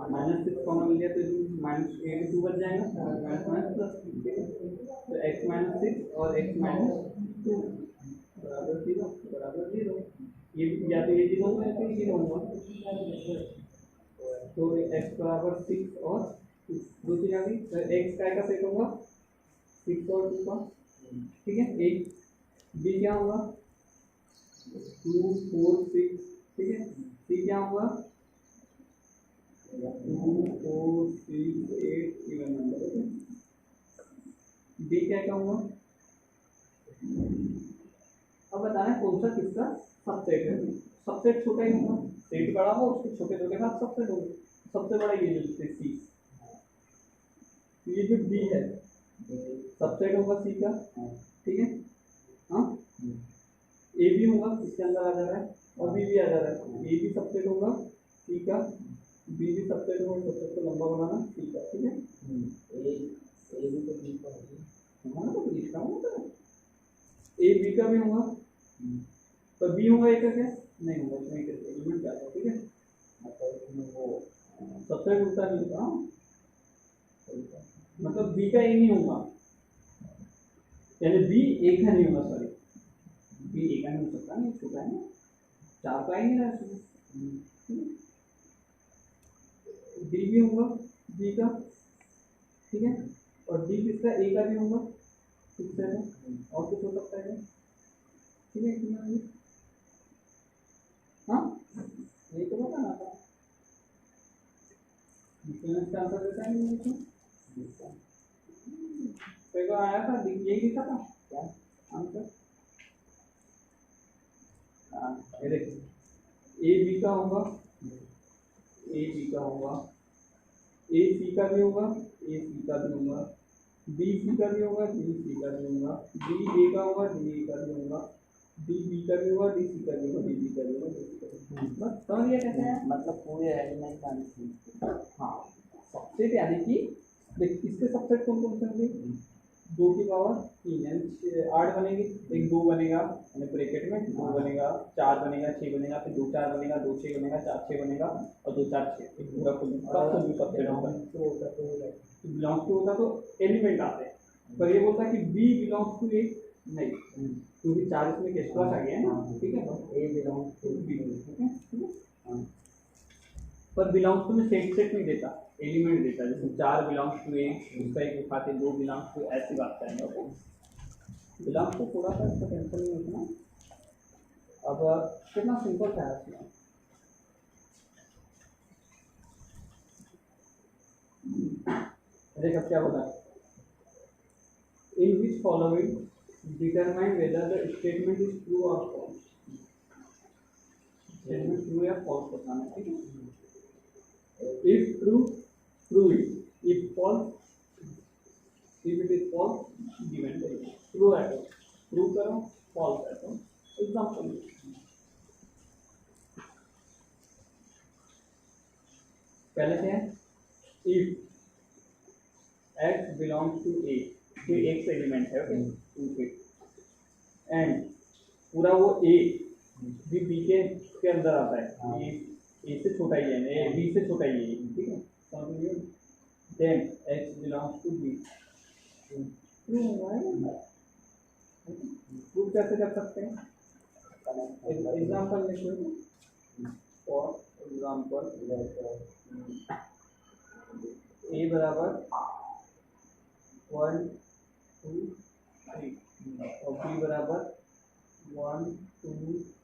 माइनस 6 कॉमन लिया तो माइनस 2 बच जाएगा, माइनस माइनस प्लस। ठीक है, तो x माइनस 6 और x माइनस 2 बराबर 0 बराबर 0। ये या तो ये 0 होगा या फिर 0 होगा। तो x बराबर 6 और 2, दो चीज आ गई, तो x का सेट होगा 6 और 2 का। ठीक है, एक b क्या होगा 2 4 6। ठीक है, c क्या होगा 2 4 6 8 इवन नंबर। ओके, d क्या होगा, अब बताना कौन सा किसका सबसेट है। सबसेट छोटा ही होगा, सेट बड़ा हो उसके छोटे छोटे का सबसेट होगा। सबसे बड़ा ये जो सी, ये जो बी है सबसेट होगा सी का। ठीक है, हाँ ए भी होगा, इसके अंदर आ जा रहा है, और बी भी आ जा रहा है। ए भी सबसेट होगा सी का, बी भी सबसेट होगा, सबसेट को लंबा बनाना सी का। ठीक है, ए भी तो बी का होगा, तो इसका होगा ए बी का भी होगा, तो बी होगा ए का क्या नहीं होगा, इसमें एलिमेंट क्या है। ठीक है, मतलब वो सबसेट उल्टा नहीं होगा, मतलब बी का ए नहीं होगा, यानी बी ए का नहीं होगा, सॉरी बी ए का नहीं हो सकता, नहीं छोटा है ना, 4 का ही नहीं रहा इसमें। डी भी होगा बी का। ठीक है, और डी किसका ए का भी होगा, ठीक है, और कुछ हो सकता है। ठीक है, हाँ ये तो बताना था, इसका आंसर देता है नहीं तो आया था, यही लिखा था क्या आंसर। ए बी का होगा, ए बी का होगा, ए सी का भी होगा, ए सी का भी होगा, बी सी का भी होगा, बी सी का भी होगा, डी ए का होगा, डी ए का भी होगा, डी बी का भी होगा, डी सी का भी होगा, डी बी का भी होगा, डी सी का भी होगा। बस समझ गया कैसे है, मतलब पूरे एलिमेंट का। हाँ सबसेट यानी कि देख इसके सबसेट कौन कौन से होंगे, 2 की पावर 3 यानी 8 बनेंगे, एक 2 बनेगा यानी ब्रैकेट में 2 बनेगा, 4 बनेगा, 6 बनेगा, फिर 2 4 बनेगा, 2 6 बनेगा, 4 6 बनेगा, और 2 4 6 एक पूरा फुल सबसेट होगा। तो बिलोंग्स टू होता तो एलिमेंट आते हैं, पर ये बोलता है कि बी बिलोंग्स टू ए नहीं, क्योंकि 4 इसमें एक्स्ट्रा आ गया है ना। ठीक है, ए बिलोंग्स टू बी। ठीक है, पर बिलोंग्स टू में सेट नहीं देता, एलिमेंट देता है। जैसे 4 बिलोंग्स टू ए, उसका एक उठाते 2 बिलोंग्स टू, ऐसी बात करेंगे। ओके, बिलोंग्स टू थोड़ा सा इसका टेंशन नहीं होता। अब कितना सिंपल था इसमें, देखो क्या होता है, in which following determine whether the statement is true और फॉल्स। स्टेटमेंट ट्रू या फॉल्स बताना है। ठीक है, if true prove it, if false if it is false given the true है तो prove करो, false है तो एग्जांपल। पहले क्या है, if x belongs to a, तो x एलिमेंट है ओके, एंड पूरा वो a भी b के अंदर आता है, ए से छोटा ही है, बी से छोटा ही है। ठीक है, then x belongs to B, prove कैसे कर सकते हैं, एग्जांपल लिखो। फॉर एग्जांपल ए बराबर 1 2 3 और बी बराबर 1 2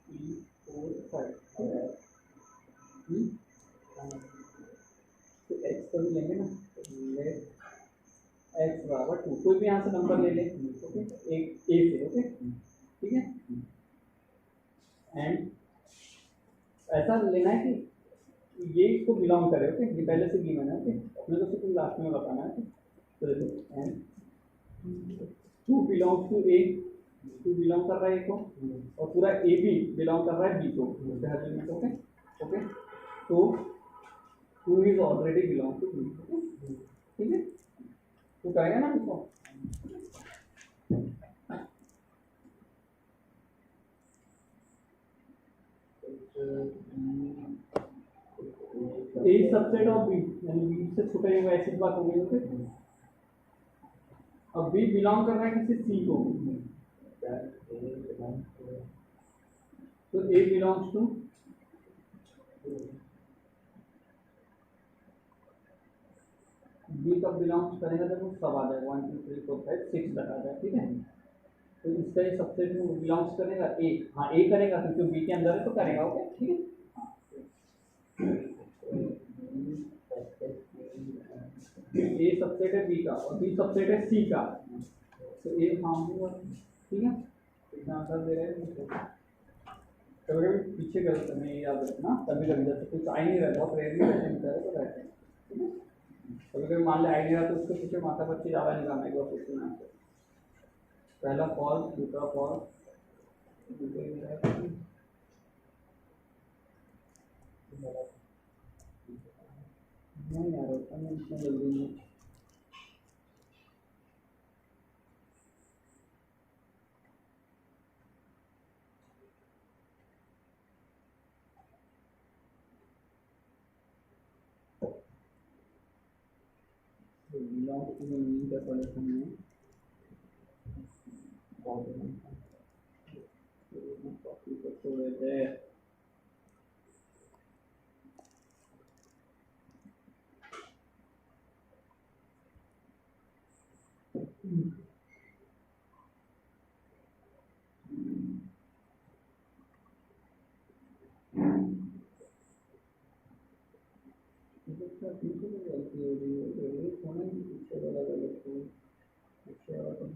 3 4 5। तो x को भी लेंगे ना, लेट x बराबर 2, कोई भी यहाँ से नंबर ले ले। ओके, एक a से। ओके, ठीक है, एंड ऐसा लेना है कि ये इसको बिलोंग करे, ओके, ये पहले से गिवन है, ओके, अपने को सिर्फ लास्ट में बताना है, तो देखो and two belongs to A, two belong कर रहा है ए को, और पूरा ए भी बिलोंग कर रहा है बी को, उसके हर एलिमेंट, ओके ओके, तो two is already belong to B, ठीक है, तो करेगा ना इसको। ए सबसेट ऑफ बी, यानी बी से छोटा ही होगा, ऐसी बात हो गई, ओके। अब बी बिलोंग कर रहा है किसी सी को, तो ए बिलोंग्स टू, बी कब बिलोंग्स करेगा जब वो सब आ जाएगा 1 2 3 4 5 6 तक आ जाएगा, ठीक है। तो इसका ये सबसेट में बिलोंग्स करेगा ए, हाँ ए करेगा क्योंकि बी के अंदर है तो करेगा, ओके, ठीक है। ए सबसेट है बी का और बी सबसेट है सी का, तो ए फॉर्म हुआ, ठीक है। इसका आंसर दे रहे हैं, कभी कभी पीछे गलत करने याद रखना, कभी कभी जैसे कुछ आ ही नहीं रहा, बहुत रेयरली वैसे मिलता है तो रहते हैं, ठीक है। कभी कभी मान ले आ ही नहीं रहा तो उसके पीछे माथा पच्ची ज़्यादा निकालना है, बहुत क्वेश्चन आंसर, पहला फॉल्स, दूसरा फॉल्स, नहीं यार होता नहीं इतना जल्दी नहीं। बिलोंग टू मीन का सॉल्यूशन है, कॉपी करते हुए थे,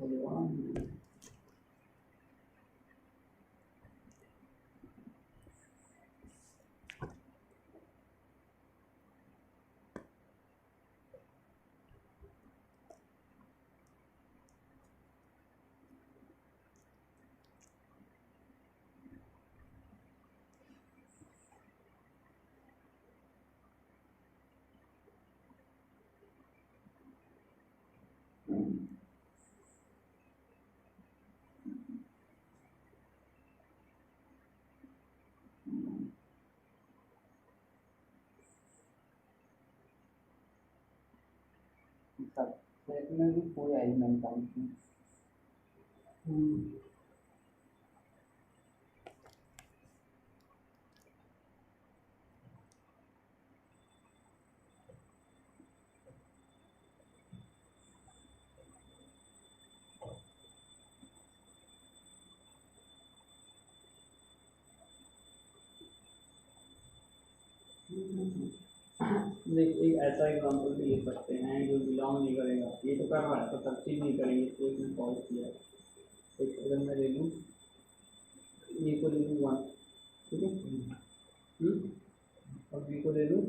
भगवान सबसेट में भी कोई एलिमेंट काउंट नहीं। देख एक ऐसा एग्जांपल भी ले सकते हैं जो बिलोंग नहीं करेगा, ये तो कर रहा है तो सब चीज़ नहीं करेंगे, तो इसने सॉल्व किया है। तो अगर मैं ले लूँ ए को ले लूँ 1, ठीक है, और बी को ले लूँ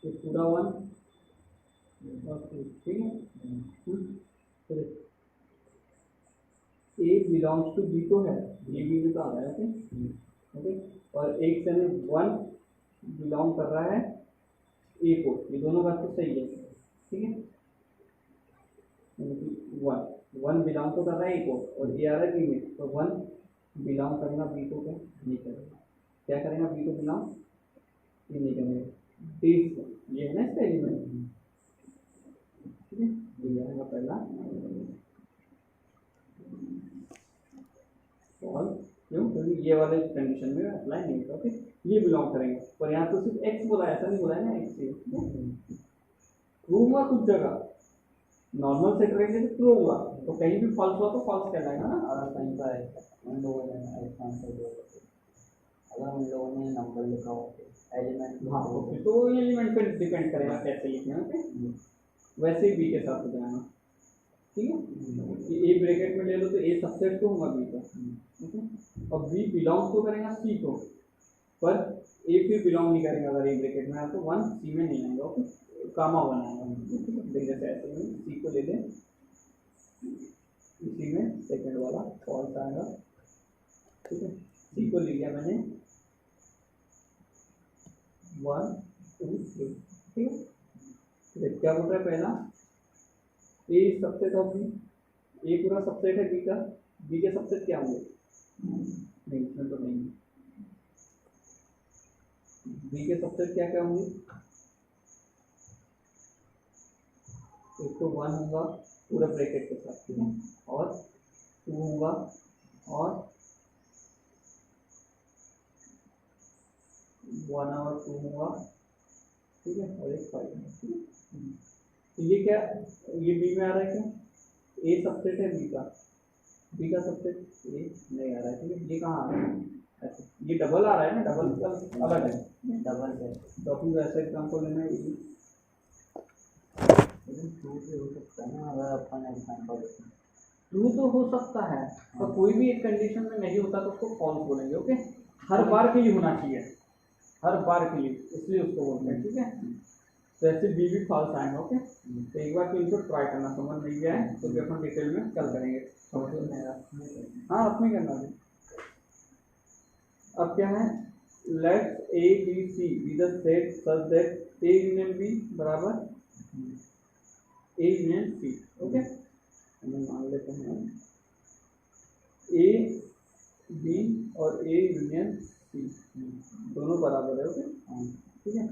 तो पूरा 1 और 2, ठीक है। फिर ए बिलोंग्स टू बी तो है, बी भी तो आ रहा है, ओके ओके, और एक से 1 बिलोंग कर रहा है ए को, ये दोनों बात तो सही है, ठीक है। वन बिलोंग तो कर रहा है ए को और ए आ रहा है बी में, तो 1 बिलोंग करेगा बी को, क्या नहीं करेगा, क्या करेगा बी को बिलोंग, ये नहीं करेगा, ये है ना इसका एलिमेंट, ठीक है। ये आएगा पहला और क्यों, क्योंकि ये वाले कंडीशन में अप्लाई नहीं होता, ओके। ये बिलोंग करेंगे, और यहाँ तो सिर्फ एक्स बोला है, ऐसा नहीं बोला है ना एक्स, ट्रू हुआ कुछ जगह, नॉर्मल सेट रहेंगे तो ट्रू हुआ, तो कहीं भी फॉल्स हुआ तो फॉल्स कहलाएगा ना। अगर कहीं पर उन लोगों ने अगर उन लोगों ने नंबर लिखा हो एलिमेंट, हाँ तो वो एलिमेंट पे डिपेंड करेगा कैसे लिखना है, ओके। वैसे ही बी के साथ हो जाएगा, ठीक है। ए ब्रैकेट में ले लो तो ए सबसेट तो होगा बी का, ओके। और बी बिलोंग तो करेगा सी को, पर ए फिर बिलोंग नहीं करेगा अगर ए ब्रैकेट में है तो वन सी में नहीं आएगा, ओके, कामा वन आएगा। जैसे ऐसे में सी को ले लें, इसी में सेकंड वाला फॉल्स आएगा, ठीक है। सी को ले लिया मैंने, 1 2 3, ठीक है। फिर क्या बोल रहा है पहला, ए सबसेट ऑफ बी, ए पूरा सबसेट है बी का, बी के सबसेट क्या होंगे, नहीं इसमें तो नहीं, बी के सबसेट क्या क्या होंगे, एक तो 1 होगा पूरा ब्रैकेट के साथ, ठीक है, और 2 होगा, और 1 और 2 होगा, ठीक है, और एक 5 है, ठीक है। तो ये क्या, ये बी में आ रहा है क्या, ए सबसेट है बी का, बी का सबसेट ए नहीं आ रहा है, ठीक है। ये कहाँ आ रहा है, ऐसे ये डबल आ रहा है ना, डबल का अलग है, डबल है, तो अपन ऐसा एग्जाम्पल लेना है, लेकिन टू से हो सकता है ना अगर अपन एग्जाम्पल। ट्रू तो हो सकता है, पर कोई भी एक कंडीशन में नहीं होता तो उसको फॉल्स बोलेंगे, ओके। हर बार के लिए होना चाहिए, हर बार के लिए, इसलिए उसको बोलते हैं, ठीक है। तो ऐसे बी भी फॉल्स आएंगे, ओके। तो एक बार फिर इनको ट्राई करना, समझ नहीं गया है तो फिर अपन डिटेल में कल करेंगे, समझ में आएगा, हाँ अपने करना है। अब क्या है, let A B C be the set such that A union B बराबर ए यूनियन सी, ओके। हम मान लेते हैं ए बी और ए यूनियन सी दोनों बराबर है, ओके, ठीक है।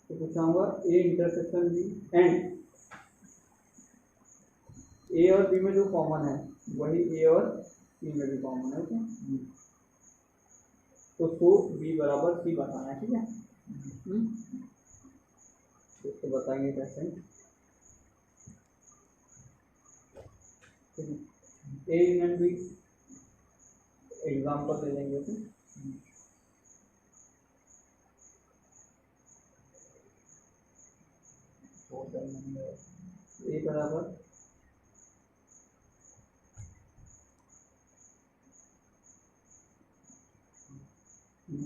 तो पूछाऊंगा ए इंटरसेक्शन बी एंड ए और बी में जो कॉमन है वही ए और सी में भी कॉमन है, ओके। तो बी बराबर सी बताना है, ठीक है। तो बताएंगे कैसे, ए यूनियन बी एग्जाम्पल ले लेंगे, ओके। ए बराबर बी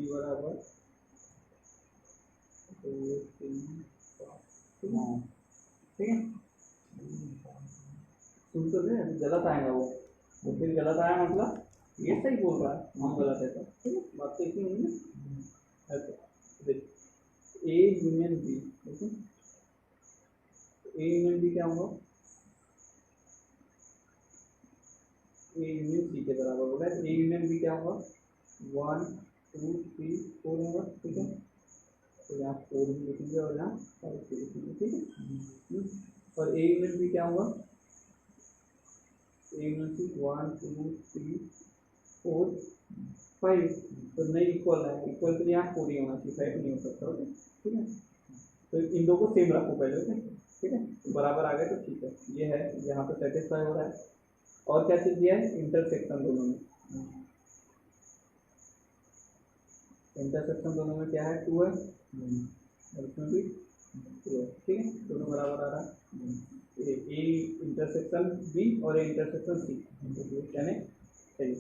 बराबर ठीक है। सुन तो रहे हैं, गलत आएगा वो फिर गलत आया मतलब ये सही बोल रहा है, हम गलत है तो, ठीक है, बात तो इतनी होगी ना। देख ए यूनियन बी, ठीक है, ए यूनियन बी क्या होगा, ए यूनियन सी के बराबर होगा, ए यूनियन बी क्या होगा, 1 2 3 4 होगा, ठीक है। तो यहाँ 4 भी लिखेंगे और यहाँ 5 भी लिखेंगे, ठीक है। और ए यूनियन बी क्या होगा, ए यूनियन सी 1 2 3 4 5, तो नहीं इक्वल है, इक्वल के लिए यहाँ 4 ही होना चाहिए, 5 नहीं हो सकता, ओके, ठीक है। तो इन दो को सेम रखो पहले, ओके, ठीक है, तो बराबर आ गए तो ठीक है, ये है यहाँ पे सेटिस्फाई हो रहा है। और क्या चीज़ दिया है, इंटरसेक्शन दोनों में, इंटरसेक्शन दोनों में क्या है, 2 है और इसमें भी 2 है, ठीक है, दोनों बराबर आ रहा है। ए इंटरसेक्शन बी और ए इंटरसेक्शन सी, यानी सही।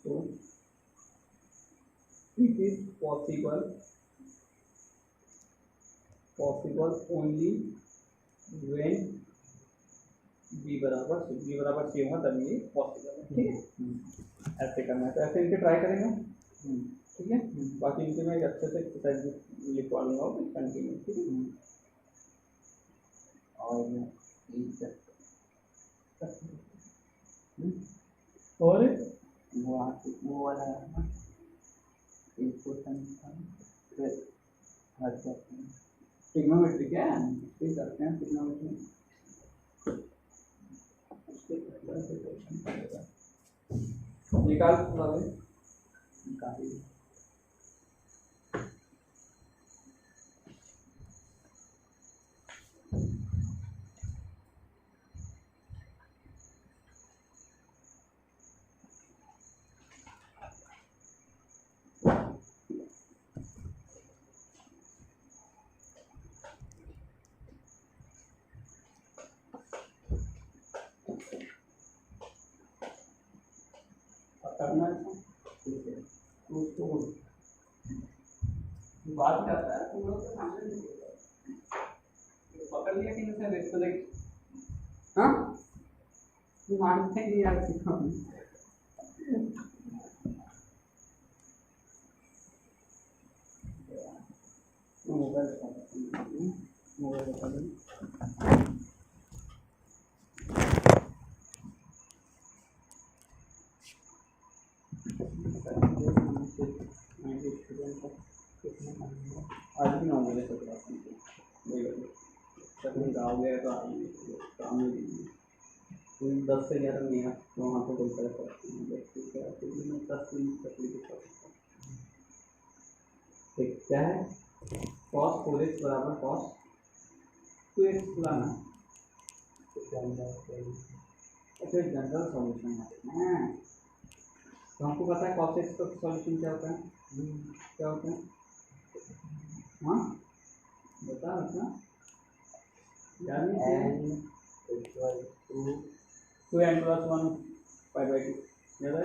तो it is possible only when B बराबर सी होगा तभी ये पॉसिबल है, ठीक है। ऐसे करना है, तो ऐसे इनके ट्राई करेंगे, ठीक है। बाकी इनके मैं अच्छे से एक्सरसाइज लिखवा लूँगा, कंटिन्यू, ठीक है। और वो वाला एक क्वेश्चन था, फिर ट्रिग्नोमेट्री क्या है, फिर करते हैं ट्रिग्नोमेट्री, निकाल काफी करना है तो उसको बात करता है तुम लोग के सामने नहीं बोलेगा। पकड़ लिया कि नहीं देख तो देख। हाँ तू मानते नहीं यार सीखा मोबाइल मोबाइल आज भी 9 बजे तक गाँव गया तो काम में कोई 10 से 11 नहीं है तो वहाँ पे कोई तरह मैं 10 मिनट तक ठीक क्या है cos 4x बराबर cos 2x लाना अच्छा जनरल सॉल्यूशन है तो हमको पता है cos x का सॉल्यूशन क्या होता है क्या होता है हाँ बता बता याद नहीं two n plus 1 pi by 2 याद है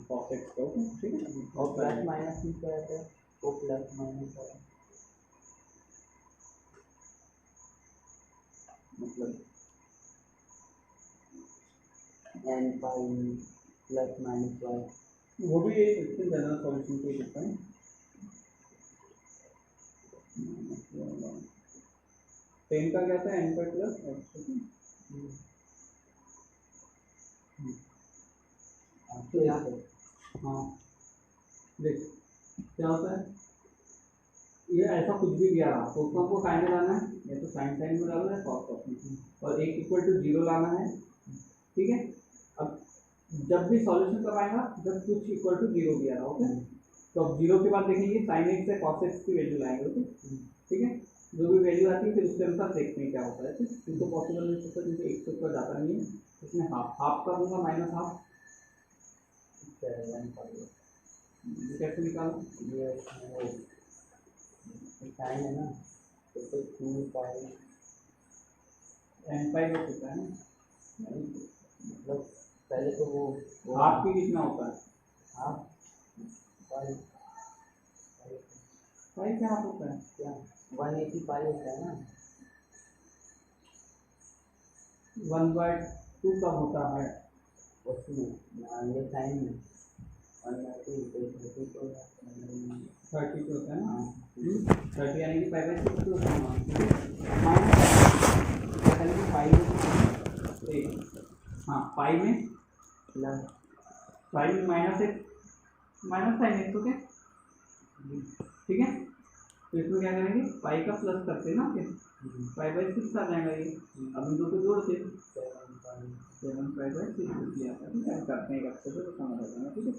cos x को ठीक है और प्लस माइनस में क्या रहता है वो प्लस माइनस है मतलब n pi plus minus y वो भी एक जनरल सॉल्यूशन को लिखता है टेन का क्या था एन पाई प्लस तो यहाँ पे हाँ देख क्या होता है ये ऐसा कुछ भी दिया रहा तो उसको हमको साइन में लाना है या तो साइन साइन में डालना है कॉस कॉस में और एक इक्वल टू 0 लाना है ठीक है अब जब भी सॉल्यूशन कब आएगा जब कुछ इक्वल टू 0 दिया रहा ओके तो अब 0 के बाद देखेंगे साइन एक्स या कॉस एक्स की वैल्यू लाएंगे ओके ठीक है जो भी वैल्यू आती है फिर उसके अनुसार देखते हैं क्या होता है ठीक है तो पॉसिबल नहीं सकता क्योंकि 1 से ऊपर जाता नहीं है इसमें हाफ का दूंगा माइनस हाफ कैसे निकालूं ये साइन है ना तो 2 पाई एन पाई हो चुका है ना मतलब पहले तो वो हाफ की कितना होता है हाफ पाई पाई क्या हाफ होता है क्या 180 पाई होता है ना 1/2 कब होता है उसमें ये साइन में 1/2 तो 30 पे होता है ना 30 यानी कि पाई बाई 6 हाँ पाई में प्लस पाई में माइनस साइन एक तो क्या ठीक है तो इसमें क्या करेंगे पाई का प्लस करते हैं ना फिर पाई बाई 6 आ जाएगा ये अब इन दो को जोड़ते 7 पाई बाई 6 लिया था ठीक है करते हैं अच्छे से तो समझ आ जाएगा ठीक है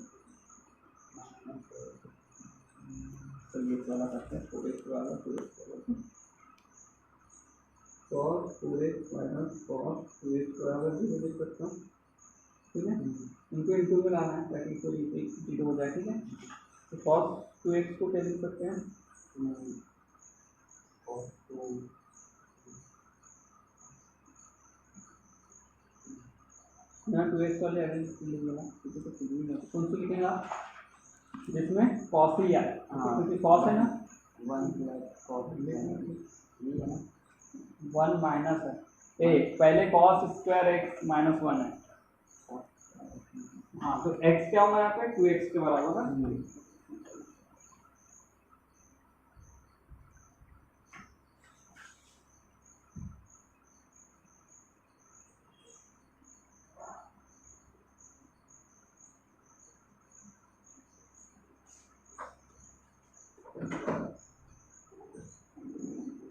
चलिए इस वाला करते हैं 4x वाला 2x वाला cos 4x minus cos 2x बराबर 0 लिख सकता हूँ ठीक है इनको इंटू में लाना है ताकि कोई एक जीरो हो जाए ठीक है तो cos 2x को क्या लिख सकते हैं यहाँ 2x वाले अरेंज लिखेगा ठीक है तो कौन सी लिखेगा जिसमें cos लिया है क्योंकि cos है ना 1 प्लस cos ये है ना 1 माइनस है पहले cos स्क्वायर x माइनस 1 है हाँ तो x क्या होगा यहाँ पे 2x के बराबर है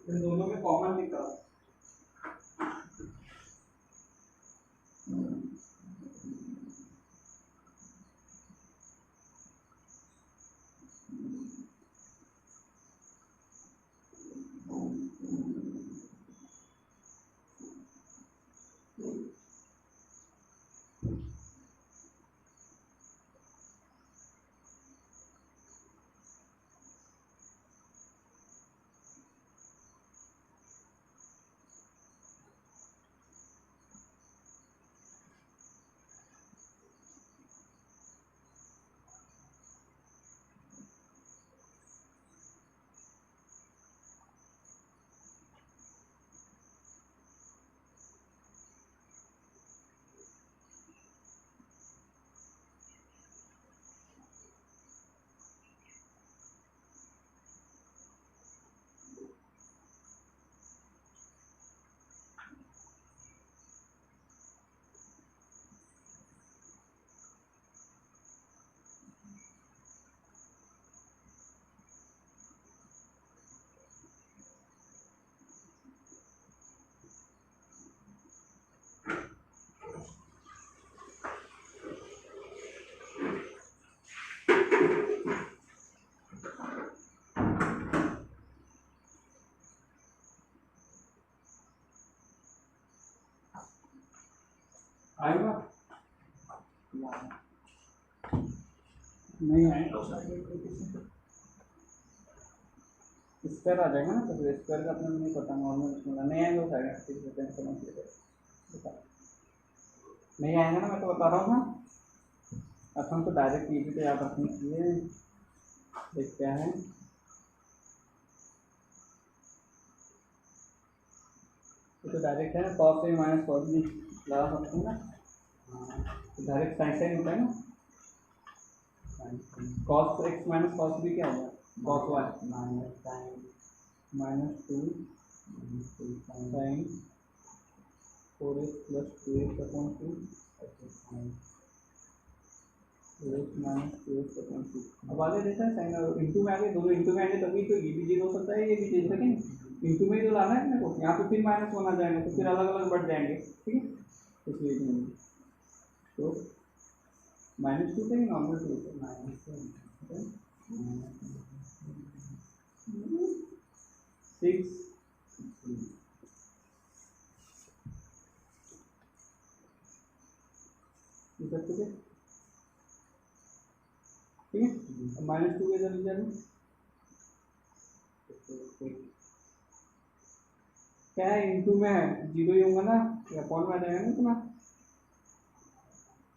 इन दोनों में कॉमन निकाल आएगा नहीं आएगा स्क्वायर आ जाएगा ना, तो स्क्वायर का अपने नहीं पता, नॉर्मल नहीं आएगा उस आएगा, ठीक है टेंशन मत लीजिए, नहीं आएगा ना, मैं तो बता रहा हूँ ना। अपन तो डायरेक्ट ये भी तो याद रखनी चाहिए। देख क्या है, ये तो डायरेक्ट है ना, cos A minus cos B लगा सकते हैं ना, तो डायरेक्ट साइन साइन होता है ना, cos x minus cos B क्या होगा, cos y minus sine minus two sine 4x plus 2x upon 2 minus 2x upon 2। अब आगे देखा है साइन इंटू में, आगे दोनों इंटू में आएंगे तभी तो ये भी जीरो हो सकता है, ये भी जीरो, लेकिन इंटू में ही तो लाना है अपने को, यहाँ पे फिर माइनस वन आ जाएंगे तो फिर अलग अलग बढ़ जाएंगे, ठीक है, इसलिए तो -2 से नॉर्मल 2 से माइनस 6 ठीक है, ठीक है, -2 के इधर ले जाएंगे, क्या है इंटू में है जीरो ही होगा ना, या अपॉन में आ जाएगा ना इतना,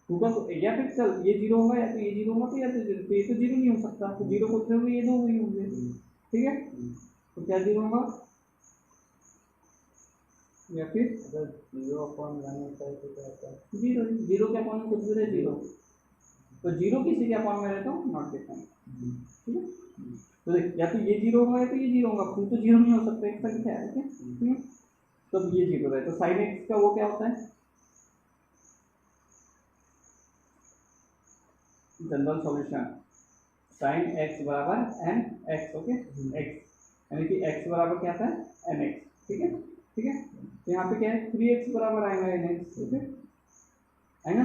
टू का या फिर चल ये जीरो होगा या तो ये जीरो होगा, तो या तो जीरो, तो ये तो जीरो नहीं हो सकता, तो जीरो को फिर ये दो ही होंगे, ठीक है, तो क्या जीरो होगा, या फिर अगर 0/1 होता है तो क्या होता है, जीरो, जीरो के अपॉन में कुछ भी रहे जीरो, तो जीरो किसी के अपॉन में रहता हूँ नॉट डिफाइंड, ठीक है, तो देख या तो ये जीरो होगा या तो ये जीरो होगा, फिर तो जीरो नहीं हो सकता, एक संख्या है, ठीक है, तो ये जीरो है, तो साइन एक्स का वो क्या होता है, जनरल सॉल्यूशन साइन एक्स बराबर एन एक्स, ओके, एक्स यानी कि एक्स बराबर क्या था एन एक्स, ठीक है, ठीक है, तो यहाँ पे क्या है 3x बराबर आएगा एन एक्स, ओके है ना,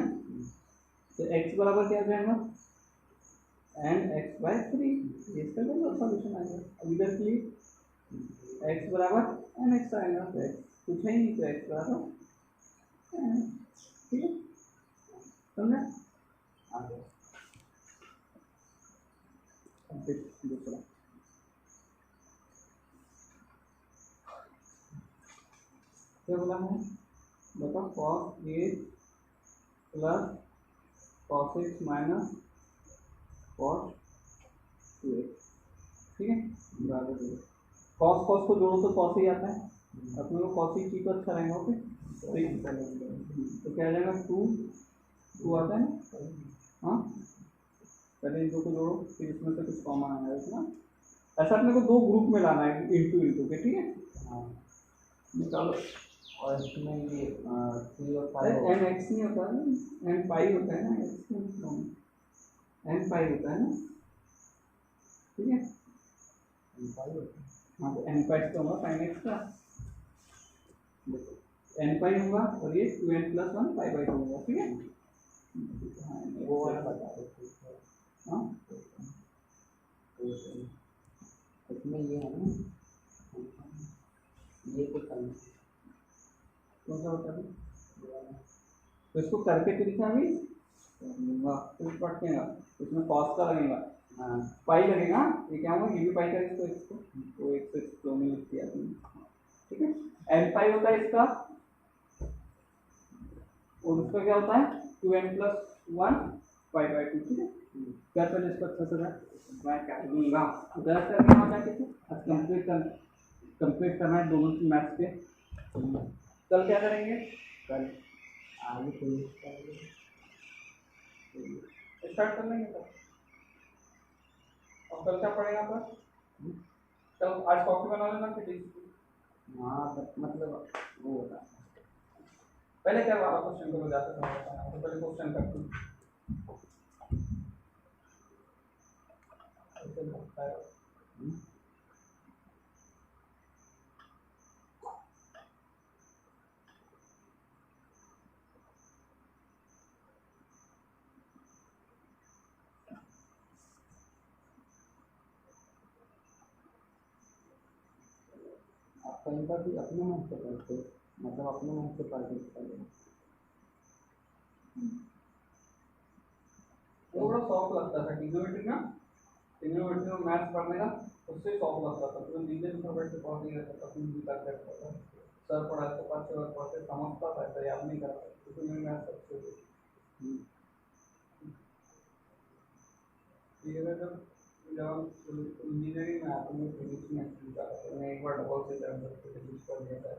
तो x बराबर क्या आ जाएगा एन एक्स बाई 3, ये इसका जनरल सॉल्यूशन आएगा। अब इधर की x बराबर एन एक्स आएगा, तो x कुछ है ही नहीं, तो x बराबर एन, ठीक है, समझे, आगे दूसरा क्या बोला है, बताओ cos A plus cos x minus cos 2x, ठीक है, बराबर जीरो, कॉस कॉस को जोड़ो तो कॉस ही आता है, अपने को कॉस ही चीज तो अच्छा रहेगा, ओके, तो क्या आ जाएगा 2 आता है ना, हाँ पहले इन दो को जोड़ो, फिर इसमें से कुछ कॉमन आएगा इसमें, ऐसा अपने को दो ग्रुप में लाना है इंटू इंटू के, ठीक है, हाँ निकालो, और इसमें ये 3 और 5 एन एक्स नहीं होता है, एन पाई होता है ना, एक्स एन पाई होता है ना, ठीक है, हाँ तो एन पाई तो होगा साइन एक्स का, देखो एन पाई होगा और ये 2n + 1 पाई बाई 2 होगा, ठीक है, वो वाला बता दो, हाँ इसमें ये है ना, ये तो करना कौन सा होता है, तो इसको करके तो लिखा भी फिर पढ़ेगा, इसमें कॉस का लगेगा, हाँ पाई लगेगा, ये क्या होगा ये भी पाई करेगा, इसको तो एक से फ्लो में लिख दिया तुमने, ठीक है, एन पाई होता है इसका, और उसका क्या होता है 2n + 1 पाई बाई 2, ठीक है, क्या कर इसको अच्छा से मैं क्या दूंगा उधर करके हो जाके, आज कंप्लीट करना है दोनों मैथ्स के, कल क्या करेंगे, कल आगे कोई स्टार्ट कर लेंगे कल, और कल क्या पड़ेगा पर, कल आज कॉपी बना लेना फिजिक्स, हाँ मतलब वो होता है, पहले क्या वाला क्वेश्चन को जाते हैं, तो पहले क्वेश्चन करते हैं, ऐसे लगता है आप कहीं पर भी अपने मन से करते, मतलब अपने मन से पढ़ के चले, वो बड़ा शौक लगता था ट्रिग्नोमेट्री ना, ट्रिग्नोमेट्री में मैथ्स पढ़ने का उससे शौक लगता था, तो नीचे से बैठ के पढ़ नहीं रहता था, कुछ भी करते रहता था। सर पढ़ाते पढ़ते और पढ़ते समझता था, ऐसा याद नहीं करता, क्योंकि मेरे मैथ्स अच्छे थे। ये जब जब इंजीनियरिंग में आता मैं फिजिक्स में एक्चुअली कर रहा था, मैं एक बार डबल से कर सकते फिजिक्स कर लिया था,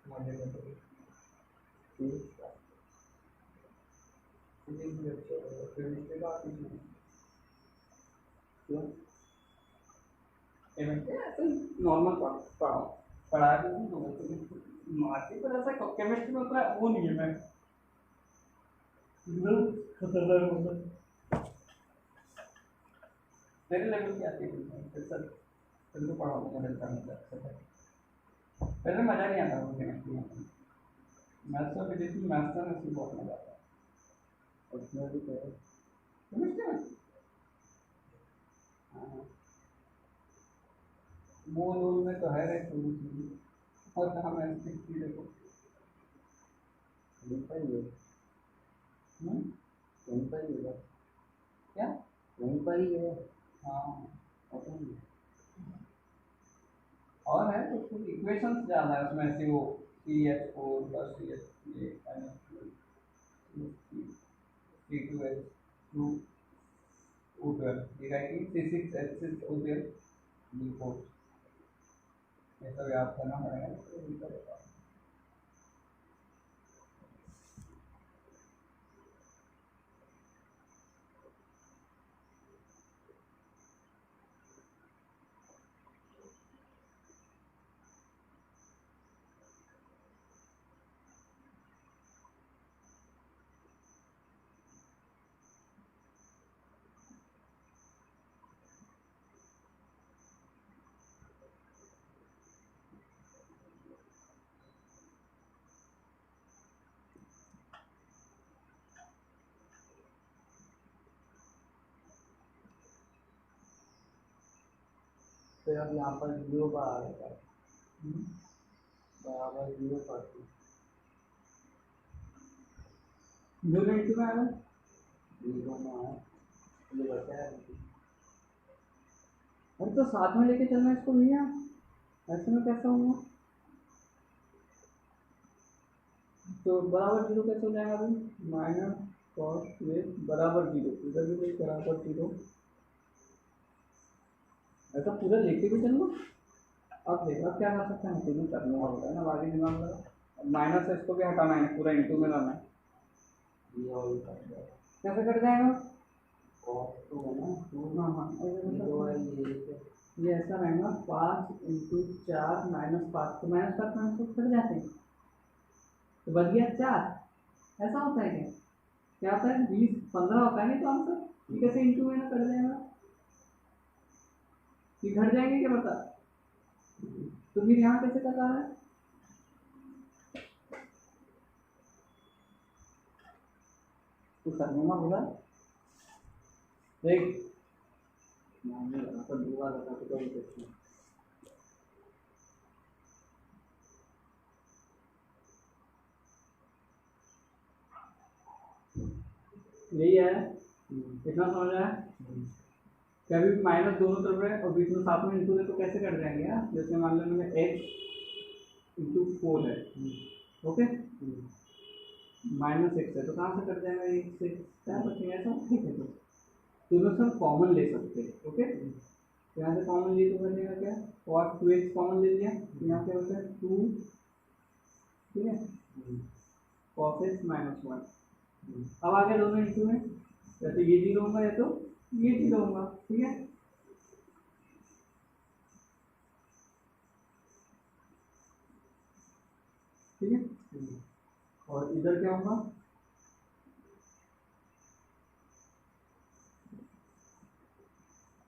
मजे करते फिजिक्स भी अच्छा है, केमिस्ट्री का आती नहीं, क्यों केमिस्ट्री ऐसे नॉर्मल पढ़ा भी नहीं मारती, पर ऐसा केमिस्ट्री में उतना वो नहीं है, मैं एकदम खतरनाक मतलब मेरे लेवल की आती है, फिर सर फिर तो पढ़ा मुझे लगता है पहले मज़ा नहीं आता वो केमिस्ट्री में, मैथ्स और फिजिक्स में मैथ्स का नसीब बहुत मज़ा आता है उसमें भी तो है। केमिस्ट्री में। हाँ वो लोग में तो है रे थोड़ी सी, और कहाँ मैथ्स सीखती देखो। सिंपल ही है, सिंपल ही है, क्या सिंपल ही है। हाँ होता ही है। और है तो कुछ इक्वेशंस ज़्यादा है उसमें, ऐसी वो CH4 प्लस CH ये C2H 2 O12 writing C6H6O12 B4, ये सब याद करना पड़ेगा तो ये करेगा। फिर अब यहाँ पर 0 पर आ गया बराबर 0 पर, जो नेगेटिव में आएगा 0 में आया ये बताया। अरे तो साथ में लेके चलना इसको भैया, ऐसे में कैसा होगा, तो बराबर जीरो कैसे हो जाएगा अभी, माइनस कॉस बराबर जीरो, इधर भी कोई बराबर जीरो, ऐसा पूरा लेके भी चलना। अब देखो अब क्या कर सकते हैं, हमको करना होगा है ना, बाकी दिमाग लगा, माइनस है इसको भी हटाना है, पूरा इंटू में लाना है, ये और कर दिया कैसे कट जाएगा, कॉस तो है ना 2, हाँ हाँ ऐसे 0 है मतलब ये ये ऐसा रहेगा 5 × 4 -5, तो -5 कट जाते हैं, तो बच गया 4, ऐसा होता है क्या, क्या होता है 20 15 होता है नहीं तो आंसर, ये कैसे इंटू में ना कट जाएगा, ये घट जाएंगे क्या बता, तो फिर यहाँ कैसे कर रहा है, तो सरनेमा बोला देख मान लगा तो दूसरा लगा तो कोई कुछ नहीं, यही है इतना समझ आया, कभी भी माइनस दोनों तरफ है और बीच में साथ में इंटू है तो कैसे कट जाएंगे यार, जैसे मान लो मैंने x × 4 है, ओके -x है तो कहाँ से कट जाएगा 1 से, क्या बचेगा ऐसा, ठीक है तो दोनों से कॉमन ले सकते हैं, ओके यहाँ से कॉमन लिए तो बनेगा क्या, और 2x कॉमन ले लिया, यहाँ पे होता है 2, ठीक है cos x -1, अब आगे दोनों इंटू में, या तो ये 0 होगा या तो ये 0 होगा, ठीक है ठीक है, और इधर क्या होगा,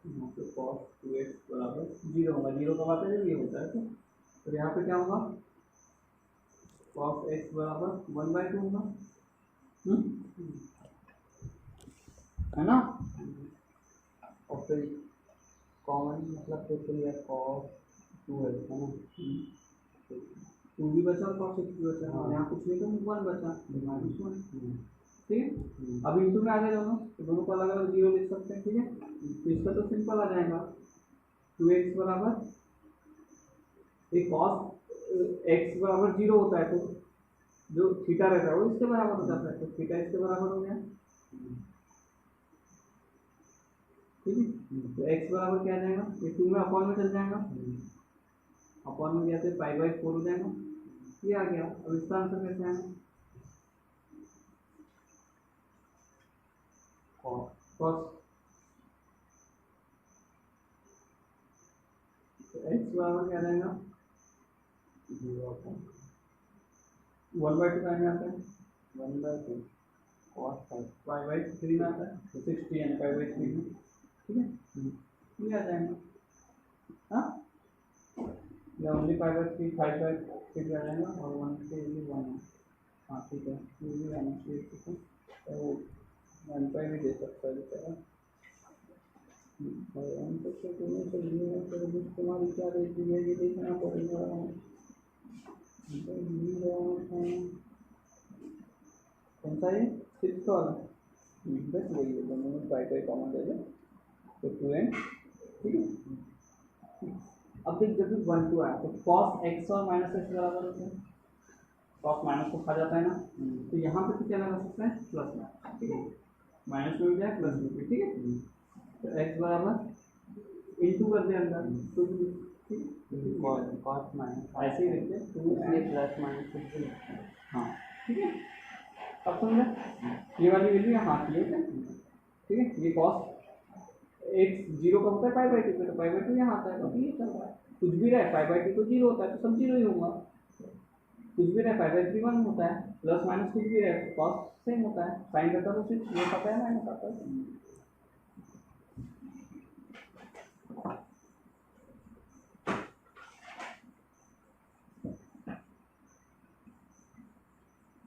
यहाँ पे cos 2x बराबर 0 होगा, 0 कब आता है जब ये होता है, तो यहाँ पे क्या होगा cos x बराबर 1/2 होगा, है ना, और फिर कॉमन मतलब तो फिर ये कॉस 2 है ना, टू भी बचा और कॉस एक्स भी बचा, और यहाँ कुछ नहीं तो वन बचा, माइनस वन। ठीक है, अब इंटू में आ गए दोनों, तो दोनों को अलग अलग जीरो लिख सकते हैं। ठीक है, तो इसका तो सिंपल आ जाएगा, टू एक्स बराबर एक कॉस एक्स बराबर जीरो होता है, तो जो थीटा रहता है वो इसके बराबर हो जाता है, तो थीटा इसके बराबर हो गया। ठीक है, तो एक्स बराबर क्या आ जाएगा, ये टू में अपॉन में चल जाएगा, अपॉन में जाते पाई बाई फोर हो जाएगा, ये आ गया। अब इसका आंसर कैसे आएगा, कॉस एक्स बराबर क्या आ जाएगा, 1/2 में आता है, 1/2 cos five pi by three में आता है, तो 60 यानी पाई बाई थ्री में। ठीक है, ये आ जाएगा। हाँ, या ओनली पाई बाई थ्री, 5/3 आ जाएगा, और 1 के लिए 1 है। हाँ ठीक है, ये भी आना चाहिए, ठीक है, तो वो 1 पाई भी दे सकता है बेचारा। और हम तो नहीं चाहिए है, तो तुम्हारी क्या रेट है ये देखना पड़ेगा। कौन सा है, 6 वाला, बस वही है, दोनों में पाई कॉमन ले लो, तो 2n। ठीक है, अब देख जब भी 1 2 आया तो cos x और माइनस एक्स बराबर होते हैं, cos माइनस को खा जाता है ना, तो यहाँ पे तो क्या लगा सकते हैं, प्लस में। ठीक है, माइनस में भी जाए प्लस में भी। ठीक है, तो x बराबर इंटू कर दे अंदर, तो cos माइनस ऐसे ही लिखते हैं, तो इसलिए प्लस माइनस कुछ भी लिखते हैं। हाँ ठीक है, अब समझा, ये वाली वैल्यू यहाँ की है क्या। ठीक है, ये cos एक्स जीरो का होता है पाई बाई टू पे, तो पाई बाई टू यहाँ आता है, तो ये चल रहा है, कुछ भी रहे पाई बाई टू तो जीरो होता है, तो सब जीरो ही होगा, कुछ भी रहे पाई बाई थ्री 1 होता है, प्लस माइनस कुछ भी रहे कॉस सेम होता है, साइन रहता तो सिर्फ ये पता है माइनस आता है।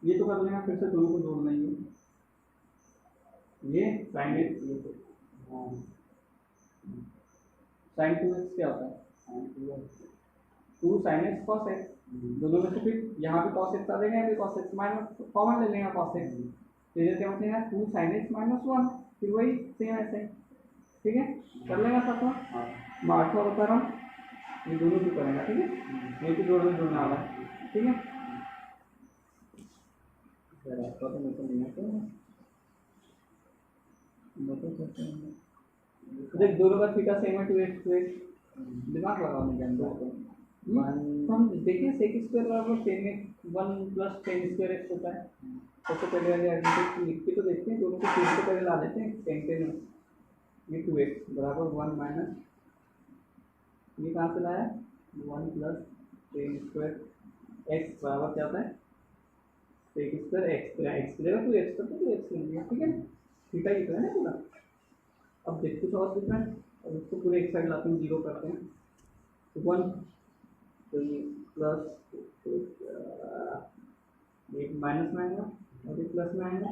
ये तो कर लेना, फिर से दोनों को जोड़ना ही है, ये साइन एक्स, ये तो साइन 2x क्या होता है, 2 साइन एक्स कॉस एक्स, दोनों में से फिर यहाँ भी cos x आ जाएगा, यहाँ भी cos x माइनस कॉमन ले लेंगे cos x, तो ये क्या होता है 2 साइन एक्स माइनस 1, फिर वही सेम ऐसे। ठीक है, कर लेंगे साथ में, मैं 8 बता रहा हूँ, ये दोनों भी करेंगे। ठीक है, ये तो जोड़ने वाला है। ठीक है, आपका तो मेरे को नहीं आता, देख दोनों का थीटा सेम है, 2x दिमाग लगाने के अंदर हम देखिए sec स्क्वायर बराबर 1 प्लस टेन स्क्वायर एक्स होता है। सबसे पहले वाले आर्गुमेंट लिख के तो देखते हैं, दोनों को फिर से पहले ला देते हैं, टेन ये 2x बराबर 1 माइनस, ये कहाँ से लाया, 1 प्लस टेन स्क्वायर एक्स बराबर क्या होता है, sec स्क्वायर एक्स लेगा 2x, तो 2x ले लिया। ठीक है, थीटा ही तो है ना पूरा। अब देखते तो और कितना है, अब इसको पूरे एक साइड लाते हैं, जीरो करते हैं, तो 1, तो ये प्लस एक माइनस में आएगा और एक प्लस में आएगा।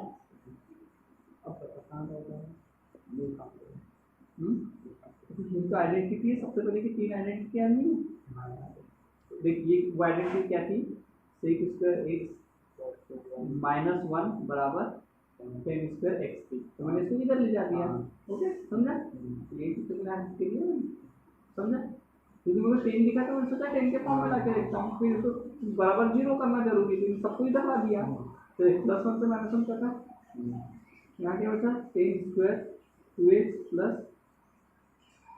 अब कहाँ जाएगा, ये काम तो आइडेंटिटी है, सबसे पहले की 3 आइडेंटिटी आ रही है। देख ये वो आइडेंटिटी क्या थी, सेक स्क्वायर एक्स माइनस 1 बराबर टेन स्क्वायर एक्स थी, तो मैंने इसको इधर ले जा दिया। ओके समझा, यही चीज़ के लिए समझा, क्योंकि मुझे 10 दिखा तो मैंने सोचा 10 के फॉर्म में ला के देखता हूँ, फिर तो बराबर जीरो करना जरूरी थी, सबको इधर ला दिया, तो प्लस 1 से माइनस 1 करता, यहाँ क्या बचा 10 स्क्वायर 2x प्लस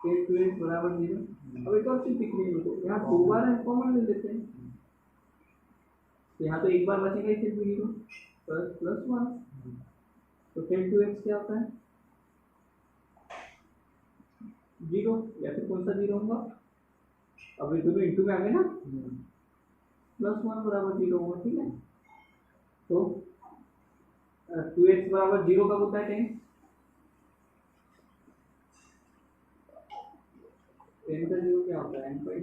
2x बराबर 0। अब एक और चीज़ दिख रही है, तो यहाँ 2 बार है, कॉमन ले लेते हैं, तो यहाँ तो एक बार बचेगा ही सिर्फ 0 प्लस 1, तो फिर 2x क्या होता है 0, या फिर कौन सा 0 होगा, अब ये दोनों इंटू में आ गए ना, प्लस 1 बराबर 0 होगा। ठीक है, तो 2x बराबर 0 कब होता है 10 का 0 क्या होता है n पाई,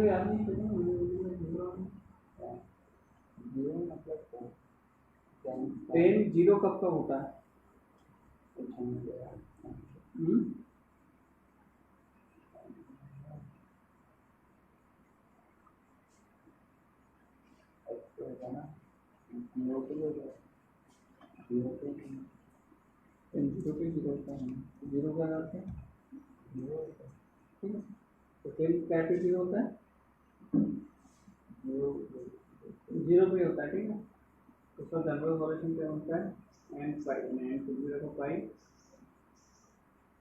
याद नहीं जीरो मतलब क्या? टेन जीरो कब कब होता है? हम्म? जीरो पे हो गया, जीरो पे टेन जीरो पे जीरो होता है, जीरो का अर्थ है जीरो ठीक है। तो टेन क्या पे जीरो होता है? जीरो जीरो पे होता है ठीक है। उसका जनरल सॉल्यूशन क्या होता है? एन पाई एन कुछ भी रखो पाई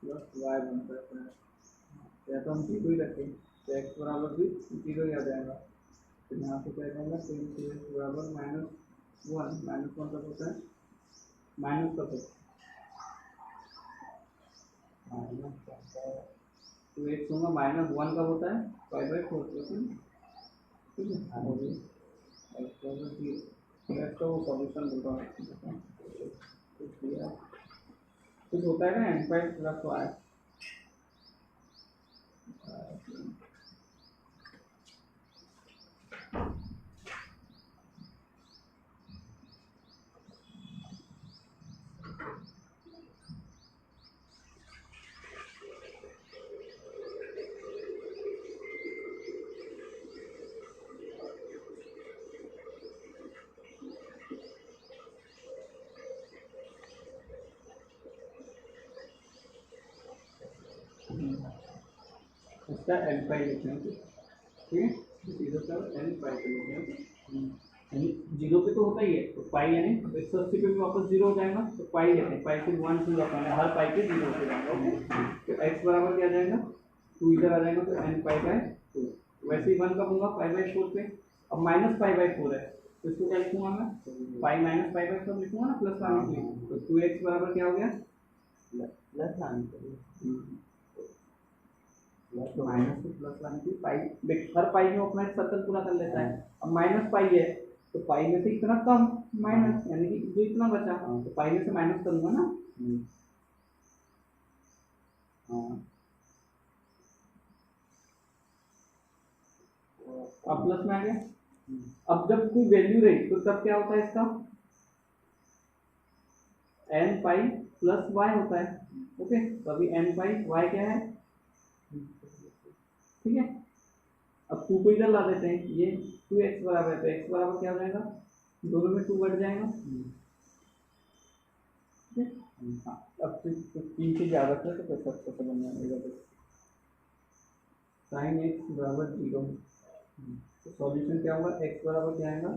प्लस वाई बनता है, या तो हम जीरो ही रखें तो एक्स बराबर भी जीरो ही आ जाएगा। तो यहाँ पे क्या जाएगा? टेन सी एक्स बराबर -1, -1 कब होता है? माइनस कब होता है? तो एक्स होगा -1 कब होता है? 5/4 ठीक है। हो गया एक्स बराबर जीरो, एक्स का वो सॉल्यूशन बोल रहा हूँ कुछ होता है ना एन फाइव प्लस वाई। इसका एन फाइव लिखेंगे ठीक है। जीरो का एन फाइव लिखेंगे, यानी जीरो पे तो होता ही है तो पाई यानी 180 पे भी वापस जीरो हो जाएगा तो पाई लेते हैं, पाई से 1 टू जाता है, हर पाई पे जीरो हो जाएगा ओके। तो एक्स बराबर क्या आ जाएगा? 2 इधर आ जाएगा तो एन पाई बाय 2। वैसे ही 1 कब होगा? पाई/4 पे। अब -पाई/4 है तो इसको क्या लिखूंगा मैं? पाई -पाई/4 लिखूंगा ना प्लस लाने के लिए। तो 2x बराबर क्या हो गया? प्लस लाने के लिए माइनस से प्लस लाने की पाई देख, हर पाई में अपना एक सर्कल पूरा कर लेता है। अब माइनस पाई है तो पाई में से इतना कम माइनस, यानी कि जो इतना बचा तो पाई में से माइनस करूंगा ना। हाँ अब प्लस में आ गया। अब जब कोई वैल्यू रही तो तब क्या होता है इसका? एन पाई प्लस वाई होता है ओके। तो अभी एन पाई वाई क्या है ठीक है। अब 2 को इधर ला देते हैं, ये 2x बराबर है तो x बराबर क्या हो जाएगा? दोनों में 2 बढ़ जाएगा ठीक है। हाँ अब तो 3 से ज़्यादा था तो कैसे अच्छा बन जाएगा? साइन एक्स बराबर 0 तो सॉल्यूशन क्या होगा? x बराबर क्या आएगा?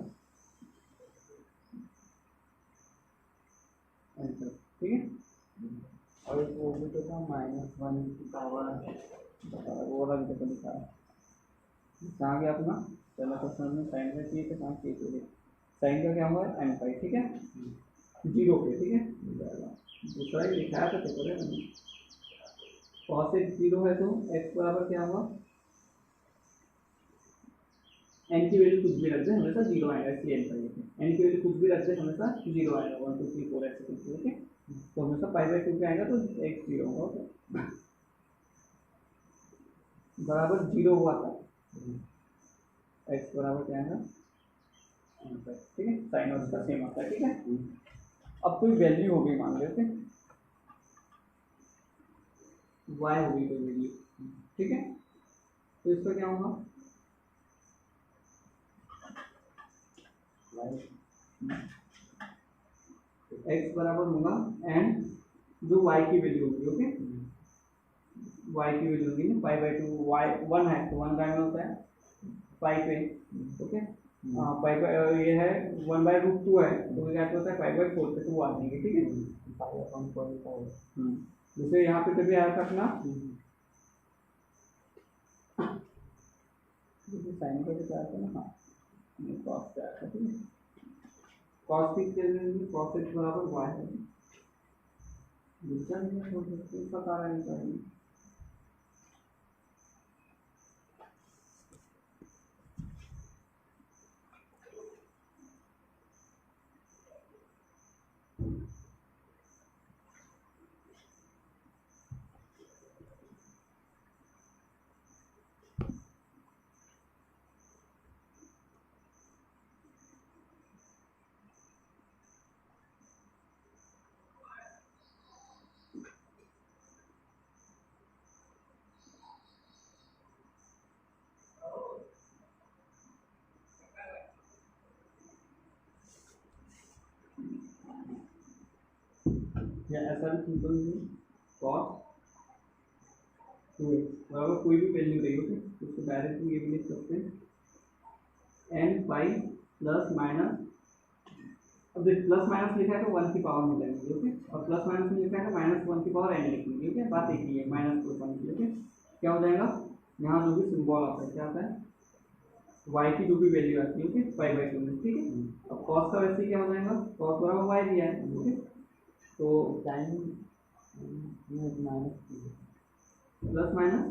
आंसर ठीक है। और एक वो भी तो था -1 की पावर वो वाला भी तो लिखा है कहाँ गया अपना पहला क्वेश्चन में साइन का चाहिए था, कहाँ चाहिए? साइन का क्या होगा? एन पाई ठीक है, जीरो पे ठीक है। दूसरा ही लिखा था पेपर है मैंने। cos x 0 है तो x बराबर क्या होगा? एन की वैल्यू कुछ भी रख दे हमेशा जीरो आएगा, इसलिए एन पाई एन की वैल्यू कुछ भी रख दे हमेशा जीरो आएगा। 1 2 3 4 ऐसे कुछ ओके। तो हमेशा पाई/2 पे आएगा तो x 0 होगा ओके। बराबर 0 हुआ था x बराबर क्या है? ठीक है। साइन और उसका सेम आता है ठीक है। अब कोई वैल्यू होगी मान लो ओके, y होगी कोई वैल्यू ठीक है। तो इसका क्या होगा? x बराबर होगा एंड जो y की वैल्यू होगी ओके, y की वैल्यू होगी ना पाई/2 y 1 है तो 1 का होता है पाई पे ओके। पाई ये है 1/√2 है तो क्या होता है? पाई/4 पे 2 आ जाएंगे ठीक है। जैसे यहाँ पे कभी आया था अपना साइन का जो आया था ना, हाँ कॉस से आया था ठीक है। कॉस की cos x बराबर y है, दूसरा नहीं छोड़ सकते पता रहना चाहिए। या ऐसा भी सिंपल cos 2x बराबर कोई भी वैल्यू रही होगी तो उसको डायरेक्टली ये भी लिख सकते हैं n पाई प्लस माइनस। अब देख प्लस माइनस लिखा है तो 1 की पावर में लेंगे ओके, और प्लस माइनस में लिखा है तो माइनस 1 की पावर n लिखेंगे ओके, बात एक ही है माइनस प्लस 1 की ओके। क्या हो जाएगा यहाँ जो भी सिंबल आता है क्या आता है y की जो भी वैल्यू आती है ओके पाई बाई 2 में ठीक है। अब cos का वैसे क्या हो जाएगा cos बराबर y दिया है ओके, तो time minus plus minus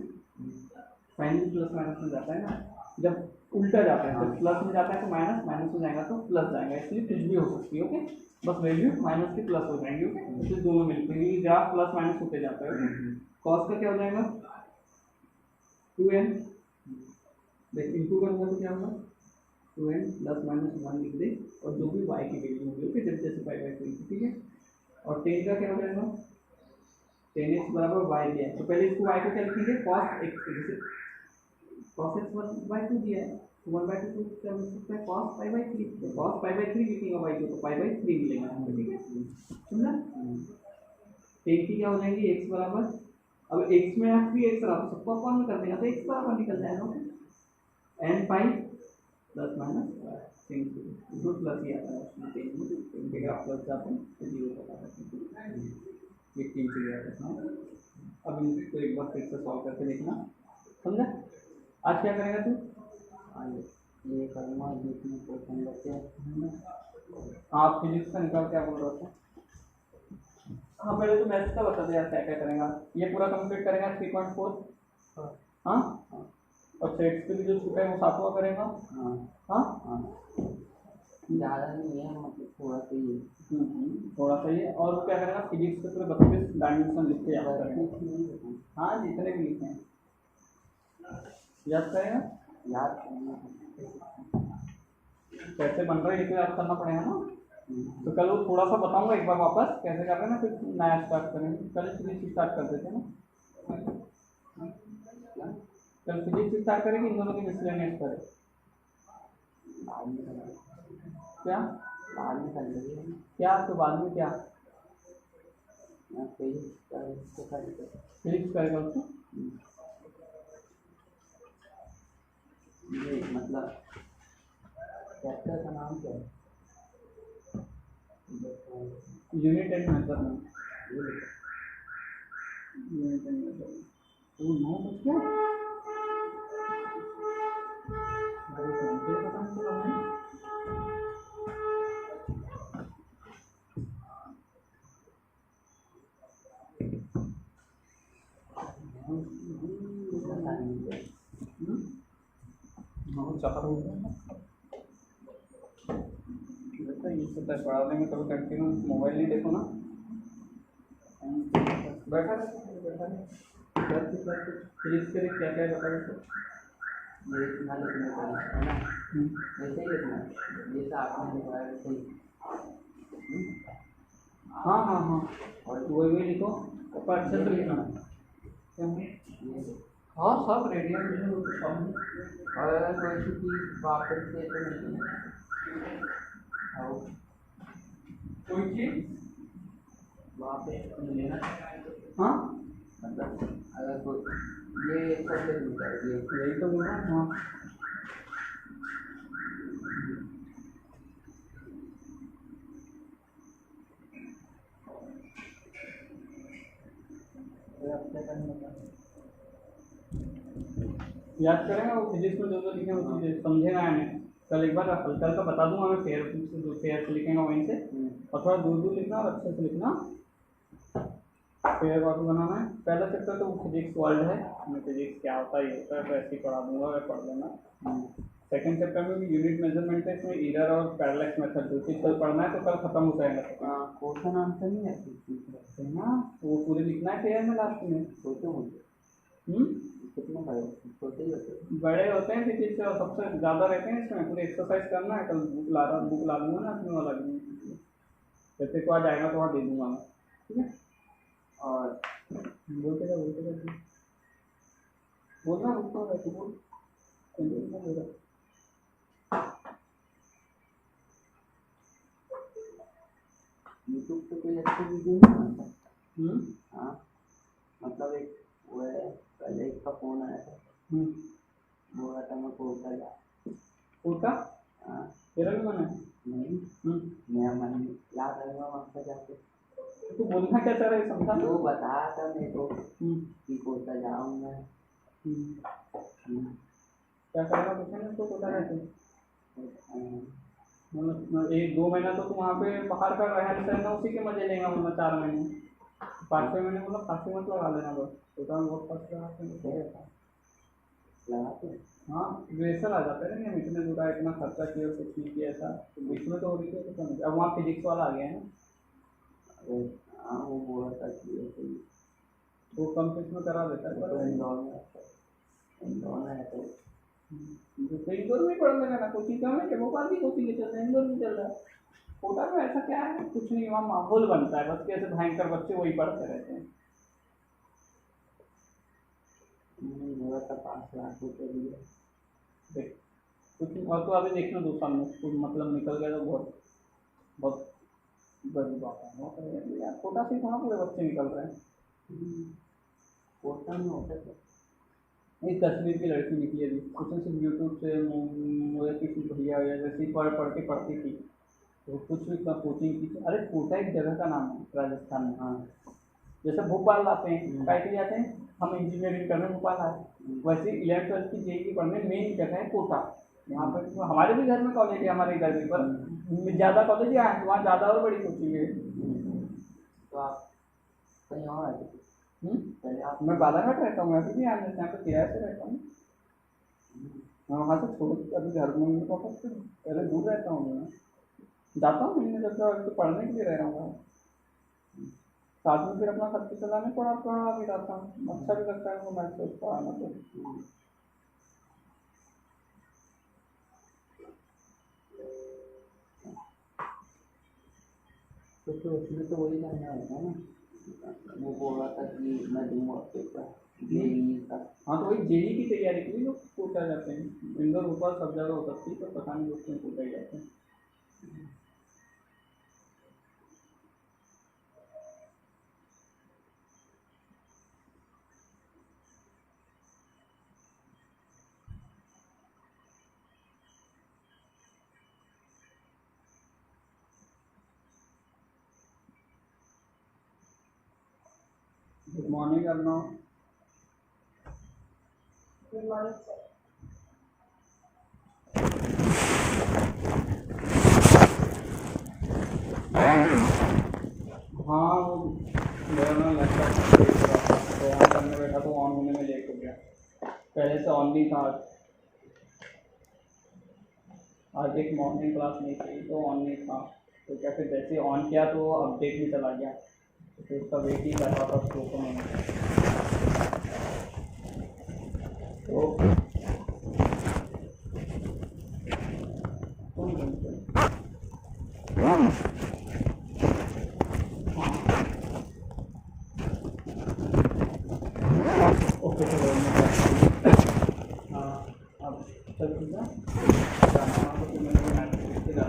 sine भी प्लस माइनस में जाता है ना, जब उल्टा जाता है जब प्लस में जाता है तो माइनस, माइनस में जाएगा तो प्लस जाएगा, इसलिए कुछ भी हो सकती है ओके, बस वैल्यू माइनस के प्लस हो जाएंगे ओके, इसलिए दोनों मिलते हैं, ये ग्राफ प्लस माइनस होते जाता है ओके। कॉस का क्या हो जाएगा 2n, देख इनटू करूँगा तो क्या होगा 2n प्लस माइनस 1 लिख दे और जो भी y की वैल्यू होगी ओके, जब जैसे पाई बाई 3 ठीक है। और 10 का क्या हो जाएगा 10x बराबर y दिया है तो पहले इसको y को क्या लिखेंगे cos x, जैसे cos x 1/2 दिया है तो 1/2 को क्या लिख सकते हैं cos पाई बाई 3, तो cos पाई बाई 3 लिखेंगे y को तो पाई बाई 3 मिलेगा हमको ठीक है, समझा। 10 की क्या हो जाएगी x बराबर, अब x में यहाँ 3x रहा तो सबको अपन में कर देगा तो x बराबर निकल जाएगा ओके, n पाई प्लस माइनस 3 इसमें प्लस ही आता है उसमें 10 में, तो इनके ग्राफ प्लस जाते हैं तो 0 बता सकते हैं, ये 3 से गया था। अब इनको एक बार फिर से सॉल्व करके देखना, समझा। आज क्या करेगा तू ये करूँगा बीच में क्वेश्चन बचे आप फिजिक्स का निकाल क्या बोल रहा था। हाँ पहले तो मैथ्स का बता दे यार क्या क्या करेगा, ये पूरा कंप्लीट करेगा 3.4 हाँ, और सेट्स के भी जो छूटा है वो 7वां करेगा हाँ हाँ हाँ ज़्यादा नहीं है मतलब थोड़ा सा ही थोड़ा सा ही, और क्या करेगा फिजिक्स के पूरे 32 डायमेंशन लिख के याद करेगा, हाँ जितने भी लिखे हैं याद करेगा, याद कैसे बन रहा है ये तो याद करना पड़ेगा ना। तो कल वो थोड़ा सा बताऊंगा एक बार वापस कैसे कर रहे हैं ना, फिर नया स्टार्ट करेंगे, कल फिजिक्स स्टार्ट कर देते हैं ना, कल फिजिक्स स्टार्ट करेंगे इन दोनों की मिसलेनियस करें क्या बाद में कर लेंगे क्या, तो बाद में क्या फिजिक्स करेगा उसको ये मतलब चैप्टर का नाम क्या है unit and measurement, unit and measurement वो नो तो क्या मेरे को नहीं पता चला है बहुत चाहता हूँ ये सब पढ़ाने में कभी कंटिन्यू मोबाइल नहीं देखो ना, बैठा फिजिक्स के लिए क्या क्या बता दो ये इतना लिखना चाहिए है ना वैसे ही लिखना जैसा आपने लिखवाया वैसे ही हाँ हाँ हाँ, और वही भी लिखो और अच्छे से लिखना हाँ सब रेडियन और अगर कोई सी चीज़ वापस से तो नहीं और कोई चीज वापस लेना हाँ मतलब अगर कोई ये सब लिखना चाहिए यही तो बोल रहा हूँ हाँ याद करेंगे वो फिजिक्स में जो जो लिखे वो चीज़ें समझेगा हमें, कल एक बार हल्का हल्का बता दूंगा मैं, फेयर से जो फेयर से लिखेंगे वहीं से, और थोड़ा दूर दूर लिखना और अच्छे से लिखना, फेयर कॉपी बनाना है। पहला चैप्टर तो वो फिजिक्स वर्ल्ड है, हमें फिजिक्स क्या होता है ये होता है तो ऐसे ही पढ़ा दूंगा, अगर पढ़ लेना। सेकंड चैप्टर में भी यूनिट मेजरमेंट है, इसमें ईरर और पैरेलक्स मेथड जो चीज़ कल पढ़ना है तो कल खत्म हो जाएगा क्वेश्चन आंसर नहीं है ना, वो पूरे लिखना है फेयर में लास्ट में। सोचो मुझे कितने बड़े छोटे ही होते बड़े होते हैं फिजिक्स और सबसे ज़्यादा रहते हैं इसमें, पूरे एक्सरसाइज करना है, कल बुक ला दूंगा ना अपने वाला भी, जैसे को आ जाएगा तो वहाँ दे दूंगा मैं ठीक है। और बोलते का बोलना रुको वैसे बोल यूट्यूब पे कोई अच्छी वीडियो नहीं आता हाँ मतलब एक वो है, पहले एक का फोन आया था, वो रहा था मैं कोटा जा। कोटा हाँ तेरा भी मन है? नहीं, मेरा मन याद आएगा वहाँ पर जाके। तू बोलना क्या चाह रहा है समझा तो बताया था मेरे को हम्म, कि कोटा जाऊँ मैं। क्या करेगा कुछ नहीं उसको कोटा रहते मतलब 1-2 महीना तो तू वहाँ पे बाहर का रहन सहन उसी के मजे लेगा, मतलब 4 महीने 5-6 महीने मतलब फांसी मत लगा लेना बस। कोटा में बहुत फर्स्ट लगाते हाँ ग्रेसर आ जाता है ना, हम इतने दूर आए, इतना खर्चा किया कुछ नहीं किया ऐसा, तो बीच में तो हो रही थी तो समझ। अब वहाँ फिजिक्स वाला आ गया है ना, अरे हाँ वो बोला था कि ऐसे ही वो कम फीस में करा देता है तो पर इंदौर में आता है, इंदौर में है तो तो इंदौर में पढ़ लेगा ना, कोचिंग कम है कि भोपाल की कोचिंग के चल रहा है, इंदौर में चल रहा है। कोटा में ऐसा क्या है, कुछ नहीं, वहाँ माहौल बनता है बस, कैसे भयंकर बच्चे वही पढ़ते रहते हैं। बोला था 5 लाख रुपये दिए। देख कुछ और तो अभी देखना 2 साल में कुछ मतलब निकल गया तो बहुत बहुत बड़ी बात है। वो तो यार कोटा से कहाँ पूरे बच्चे निकल रहे हैं। कोटा में होता था एक कश्मीर की लड़की निकली अभी, उसने सिर्फ यूट्यूब से मुझे किसी भैया या जैसी पढ़ के पढ़ती थी, तो कुछ भी कोचिंग की थी। अरे कोटा एक जगह का नाम है राजस्थान में। हाँ जैसे भोपाल आते हैं काय के लिए आते हैं, हम इंजीनियरिंग करने भोपाल आए, वैसे 11वीं 12वीं की जेईई पढ़ने मेन जगह है कोटा। यहाँ पर तो हमारे भी घर में कॉलेज है, हमारे घर भी, पर ज़्यादा कॉलेज यहाँ है, वहाँ ज़्यादा और बड़ी कोचिंग है। तो आप कहीं और आते थे पहले आप। मैं बालाघाट रहता हूँ, अभी भी यहाँ पे किराए से रहता हूँ। मैं वहाँ से छोड़ के अभी घर में मम्मी पापा से पहले दूर रहता हूँ, मैं जाता हूँ मिलने जाता हूँ, तो पढ़ने के लिए रह रहा हूँ साथ में, फिर अपना खर्च चलाने पढ़ा भी रहता हूँ, अच्छा भी लगता है वो मैथ से पढ़ाना। तो उसमें तो वही करना होता है ना, वो बोल रहा था कि मैं दूंगा पेपर जेईई का। हाँ तो वही जेईई की तैयारी के लिए लोग कोटा जाते हैं, इंदौर भोपाल सब जगह हो सकती है, पर पता नहीं लोग क्यों कोटा ही जाते हैं। Good morning Arnav. Good morning, sir. हाँ वो मेरा ना लैपटॉप देख रहा था, तो ऑन करने बैठा तो ऑन होने में लेट हो गया, पहले से ऑन नहीं था। आज एक मॉर्निंग क्लास नहीं थी तो ऑन नहीं था, तो क्या फिर जैसे ऑन किया तो अपडेट भी चला गया, तो फिर उसका वेट ही कर रहा था उसको ओपन होने का। तो ओके चलो हाँ अब चल ठीक है, तो फिर मैंने मैसेज लिख के डाल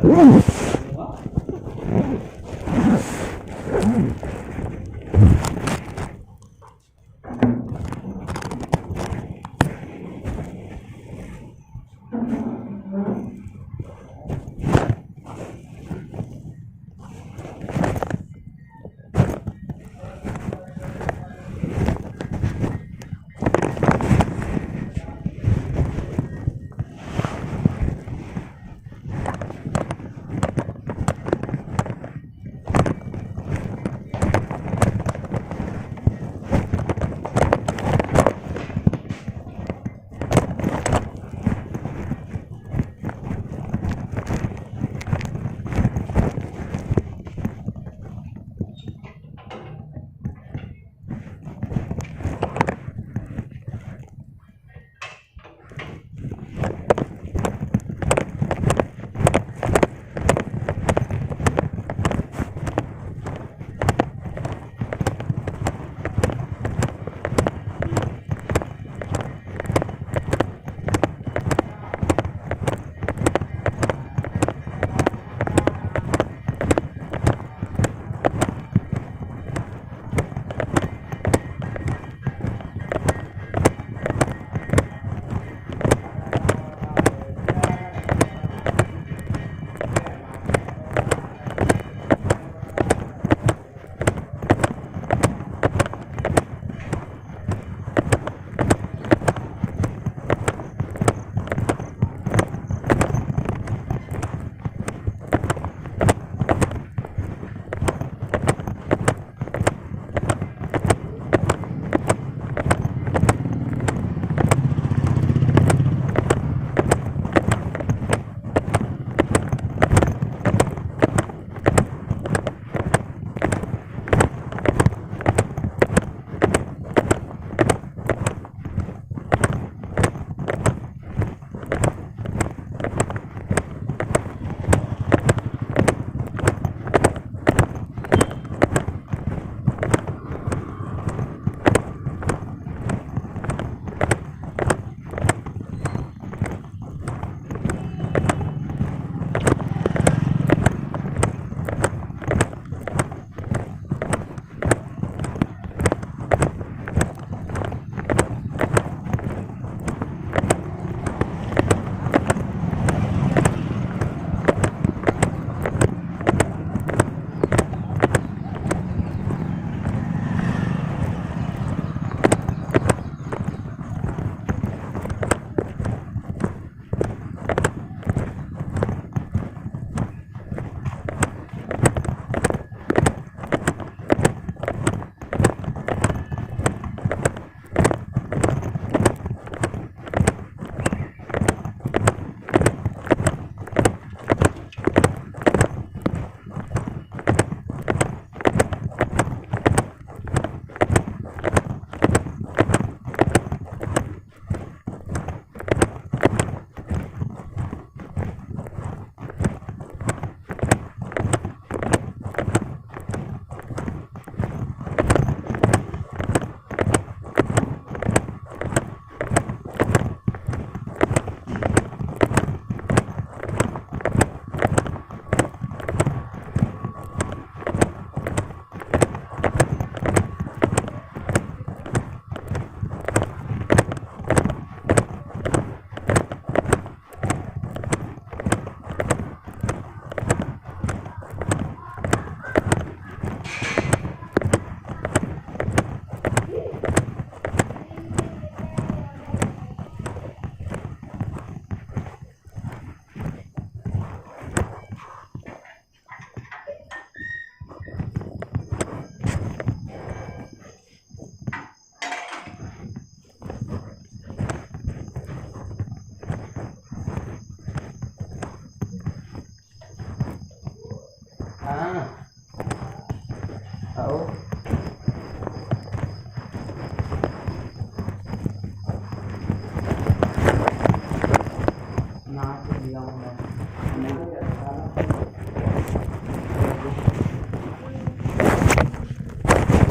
से लिया हूँ मैं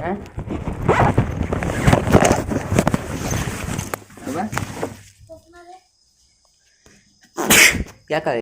हैं? क्या करे